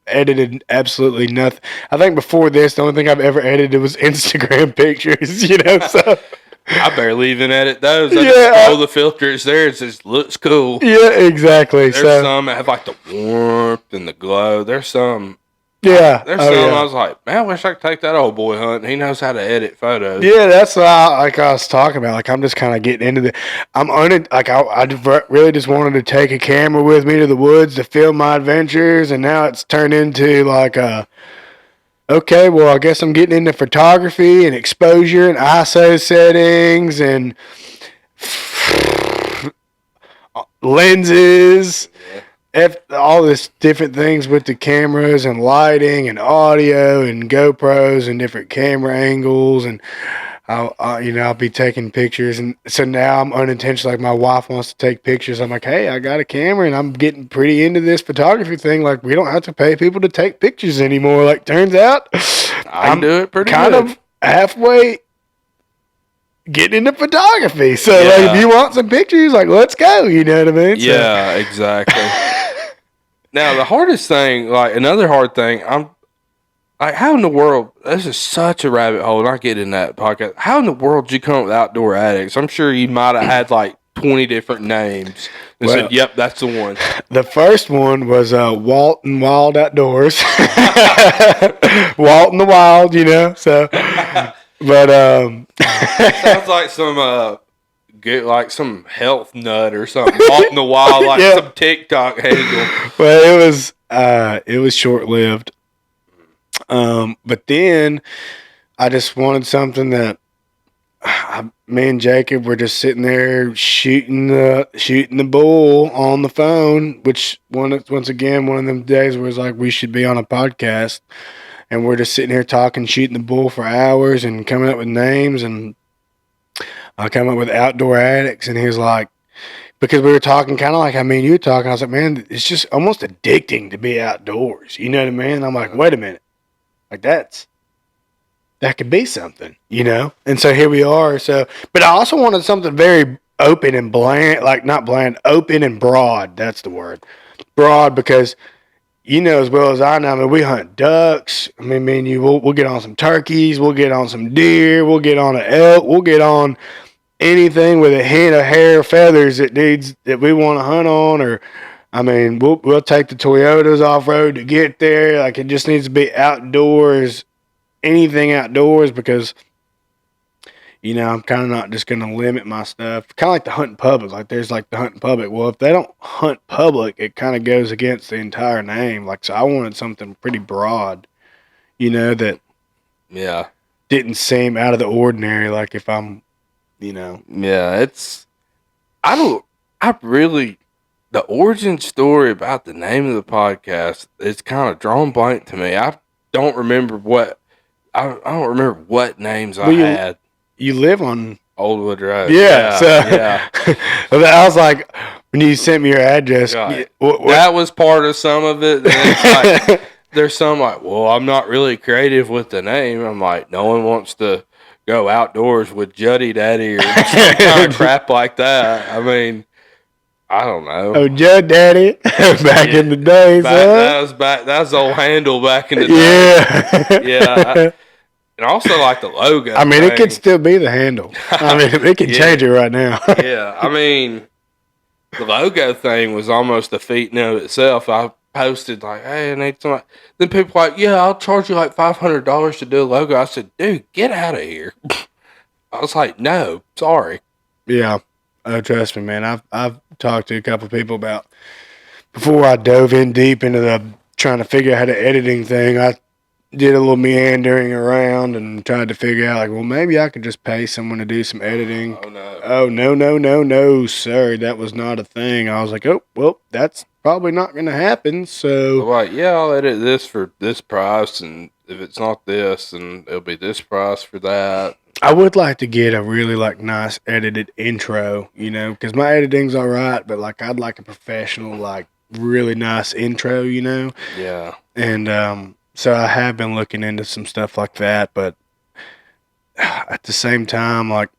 edited absolutely nothing. I think before this, the only thing I've ever edited was Instagram pictures, you know, so. I barely even edit those. I Yeah. just throw the filters there. It just looks cool. Yeah, exactly. There's some that have like the warmth and the glow. There's some. Yeah. There's some I was like, man, I wish I could take that old boy hunting. He knows how to edit photos. Yeah, that's what I was talking about. Like, I'm just kind of getting into the. I really just wanted to take a camera with me to the woods to film my adventures, and now it's turned into like okay, well, I guess I'm getting into photography and exposure and ISO settings and lenses. All this different things with the cameras and lighting and audio and GoPros and different camera angles, and I'll be taking pictures, and so now I'm unintentionally, like, my wife wants to take pictures. I'm like, hey, I got a camera and I'm getting pretty into this photography thing. Like, we don't have to pay people to take pictures anymore. Like, turns out I can do it pretty kind good. of halfway getting into photography. So Yeah. like, if you want some pictures, like, let's go. You know what I mean? So, Yeah, exactly. Now the hardest thing, like another hard thing, I'm like, how in the world? This is such a rabbit hole. And I get in that podcast. How in the world did you come up with Outdoor Addicts? I'm sure you might have had like 20 different names. And said, "Yep, that's the one." The first one was Walton Wild Outdoors. Walton the Wild, you know. So, but Sounds like some get like some health nut or something. Walking the wild, like Yeah. some TikTok handle. well, it was short lived. But then I just wanted something that me and Jacob were just sitting there shooting the bull on the phone, which once again, one of them days where it's like, we should be on a podcast, and we're just sitting here talking, shooting the bull for hours and coming up with names, and I come up with Outdoor Addicts, and he was like, because we were talking kind of like, I mean, you were talking, I was like, man, it's just almost addicting to be outdoors. You know what I mean? I'm like, wait a minute. Like, that could be something, you know? And so here we are. So, but I also wanted something very open and bland, like not bland, open and broad. That's the word. Broad, because you know as well as I know, I mean, we hunt ducks. I mean, me and you, we'll get on some turkeys. We'll get on some deer. We'll get on an elk. We'll get on anything with a hint of hair or feathers that we want to hunt on, or I mean, we'll take the Toyotas off road to get there. Like, it just needs to be outdoors, anything outdoors, because you know I'm kind of not just going to limit my stuff. Kind of like the hunting public. Like, there's like the hunting public. Well, if they don't hunt public, it kind of goes against the entire name. Like, so I wanted something pretty broad, you know, that Yeah. didn't seem out of the ordinary. Like, if I'm Yeah, the origin story about the name of the podcast, it's kind of drawn blank to me. I don't remember I don't remember what names I had. You live on Oldwood Road. Yeah. Yeah. I was like, when you sent me your address, Right. what? That was part of some of it. And it's like, there's some like, well, I'm not really creative with the name. I'm like, no one wants to go outdoors with Juddy Daddy or some kind of crap like that. I mean, I don't know. Oh, Judd Daddy, back in the days. That was the old handle back in the day. Yeah. And also like the logo. I mean, it could still be the handle. I mean, it can change it right now. Yeah. I mean, the logo thing was almost a feat in of itself. I posted like, hey, I need somebody. Then people were like, yeah, I'll charge you like $500 to do a logo. I said, dude, get out of here. I was like, no, sorry. Yeah. Oh, trust me, man. I've talked to a couple people about before I dove in deep into the trying to figure out how the editing thing. I did a little meandering around and tried to figure out like, well, maybe I could just pay someone to do some editing. Oh no. Oh no, sir, that was not a thing. I was like, oh well, that's probably not going to happen. So like, yeah, I'll edit this for this price, and if it's not this, then it'll be this price for that. I would like to get a really like nice edited intro, because my editing's all right, but like I'd like a professional, like really nice intro, Yeah. And so I have been looking into some stuff like that, but at the same time, like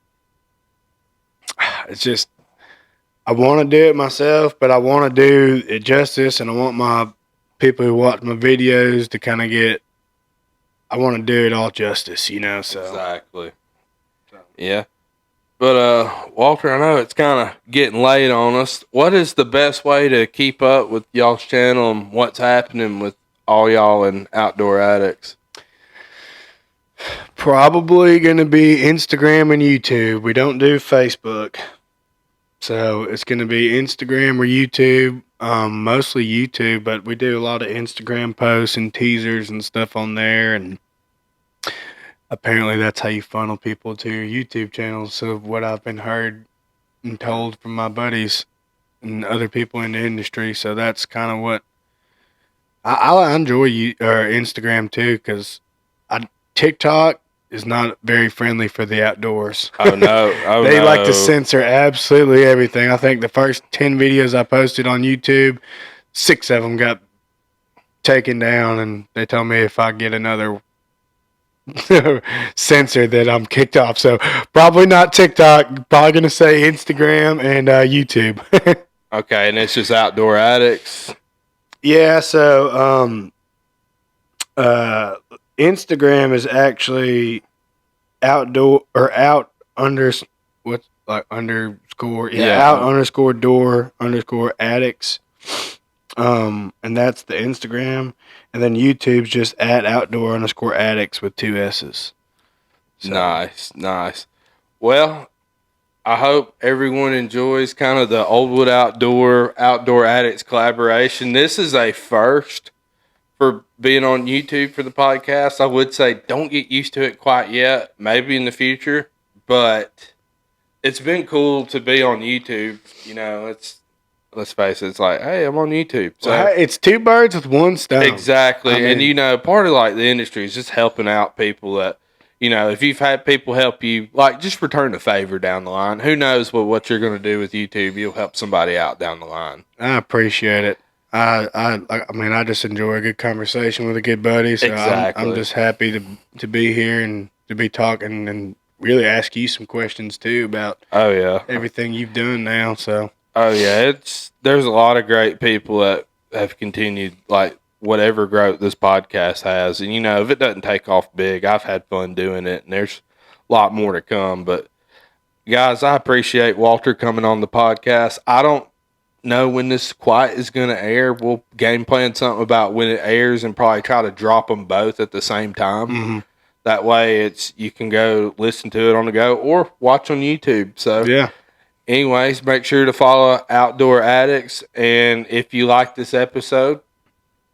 it's just I want to do it myself, but I want to do it justice, and I want my people who watch my videos to kind of I want to do it all justice, so Exactly. Yeah. But Walter, I know it's kind of getting late on us. What is the best way to keep up with y'all's channel and what's happening with all y'all and Outdoor Addicts? Probably going to be Instagram and YouTube. We don't do Facebook. So it's going to be Instagram or YouTube, mostly YouTube, but we do a lot of Instagram posts and teasers and stuff on there. And apparently that's how you funnel people to your YouTube channels. So what I've been heard and told from my buddies and other people in the industry. So that's kind of what I enjoy Instagram too, because TikTok is not very friendly for the outdoors. Oh no! They like to censor absolutely everything. I think the first 10 videos I posted on YouTube, 6 of them got taken down, and they told me if I get another censor that I'm kicked off. So probably not TikTok. Probably gonna say Instagram and YouTube. Okay, and it's just Outdoor Addicts. Yeah. So Instagram is actually outdoor or out under what's like underscore out underscore door underscore addicts, and that's the Instagram, and then YouTube's just at outdoor underscore addicts with 2 S's. So. Nice. Well, I hope everyone enjoys kind of the Oldwood Outdoor Addicts collaboration. This is a first for being on YouTube for the podcast. I would say don't get used to it quite yet, maybe in the future, but it's been cool to be on YouTube. Let's face it, it's like, hey, I'm on YouTube. So it's 2 birds with 1 stone. Exactly. I mean, and part of like the industry is just helping out people that, if you've had people help you, like just return the favor down the line. Who knows what you're going to do with YouTube? You'll help somebody out down the line. I appreciate it. I mean, I just enjoy a good conversation with a good buddy. So exactly. I'm just happy to be here and to be talking and really ask you some questions too about everything you've done now. So there's a lot of great people that have continued like whatever growth this podcast has, and if it doesn't take off big, I've had fun doing it, and there's a lot more to come. But guys, I appreciate Walter coming on the podcast. I don't know when this quite is going to air. We'll game plan something about when it airs and probably try to drop them both at the same time. Mm-hmm. That way you can go listen to it on the go or watch on YouTube. So anyways, make sure to follow Outdoor Addicts, and if you like this episode,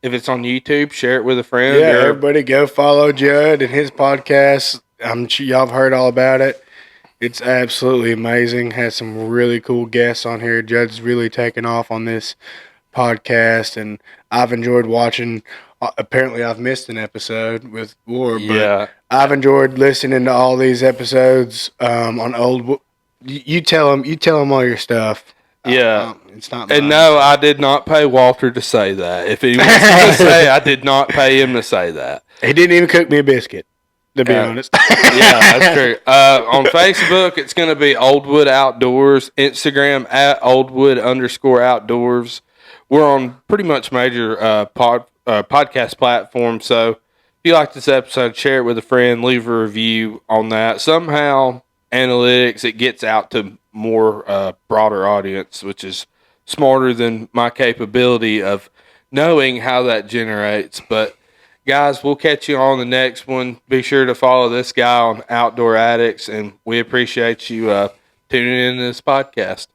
if it's on YouTube, share it with a friend. Yeah, everybody go follow Judd and his podcast. I'm sure y'all have heard all about it. It's absolutely amazing. Has some really cool guests on here. Judd's really taken off on this podcast, and I've enjoyed watching. Apparently, I've missed an episode with War, Yeah. but I've enjoyed listening to all these episodes on old. You tell them. You tell them all your stuff. Yeah. It's not. And mine. no, I did not pay Walter to say that. If he wants to say, I did not pay him to say that. He didn't even cook me a biscuit. To be honest. Yeah, that's true. On Facebook, it's going to be Oldwood Outdoors. Instagram at Oldwood_outdoors. We're on pretty much major podcast platforms. So if you like this episode, share it with a friend, leave a review on that. Somehow, analytics, it gets out to more broader audience, which is smarter than my capability of knowing how that generates. But guys, we'll catch you on the next one. Be sure to follow this guy on Outdoor Addicts, and we appreciate you tuning in to this podcast.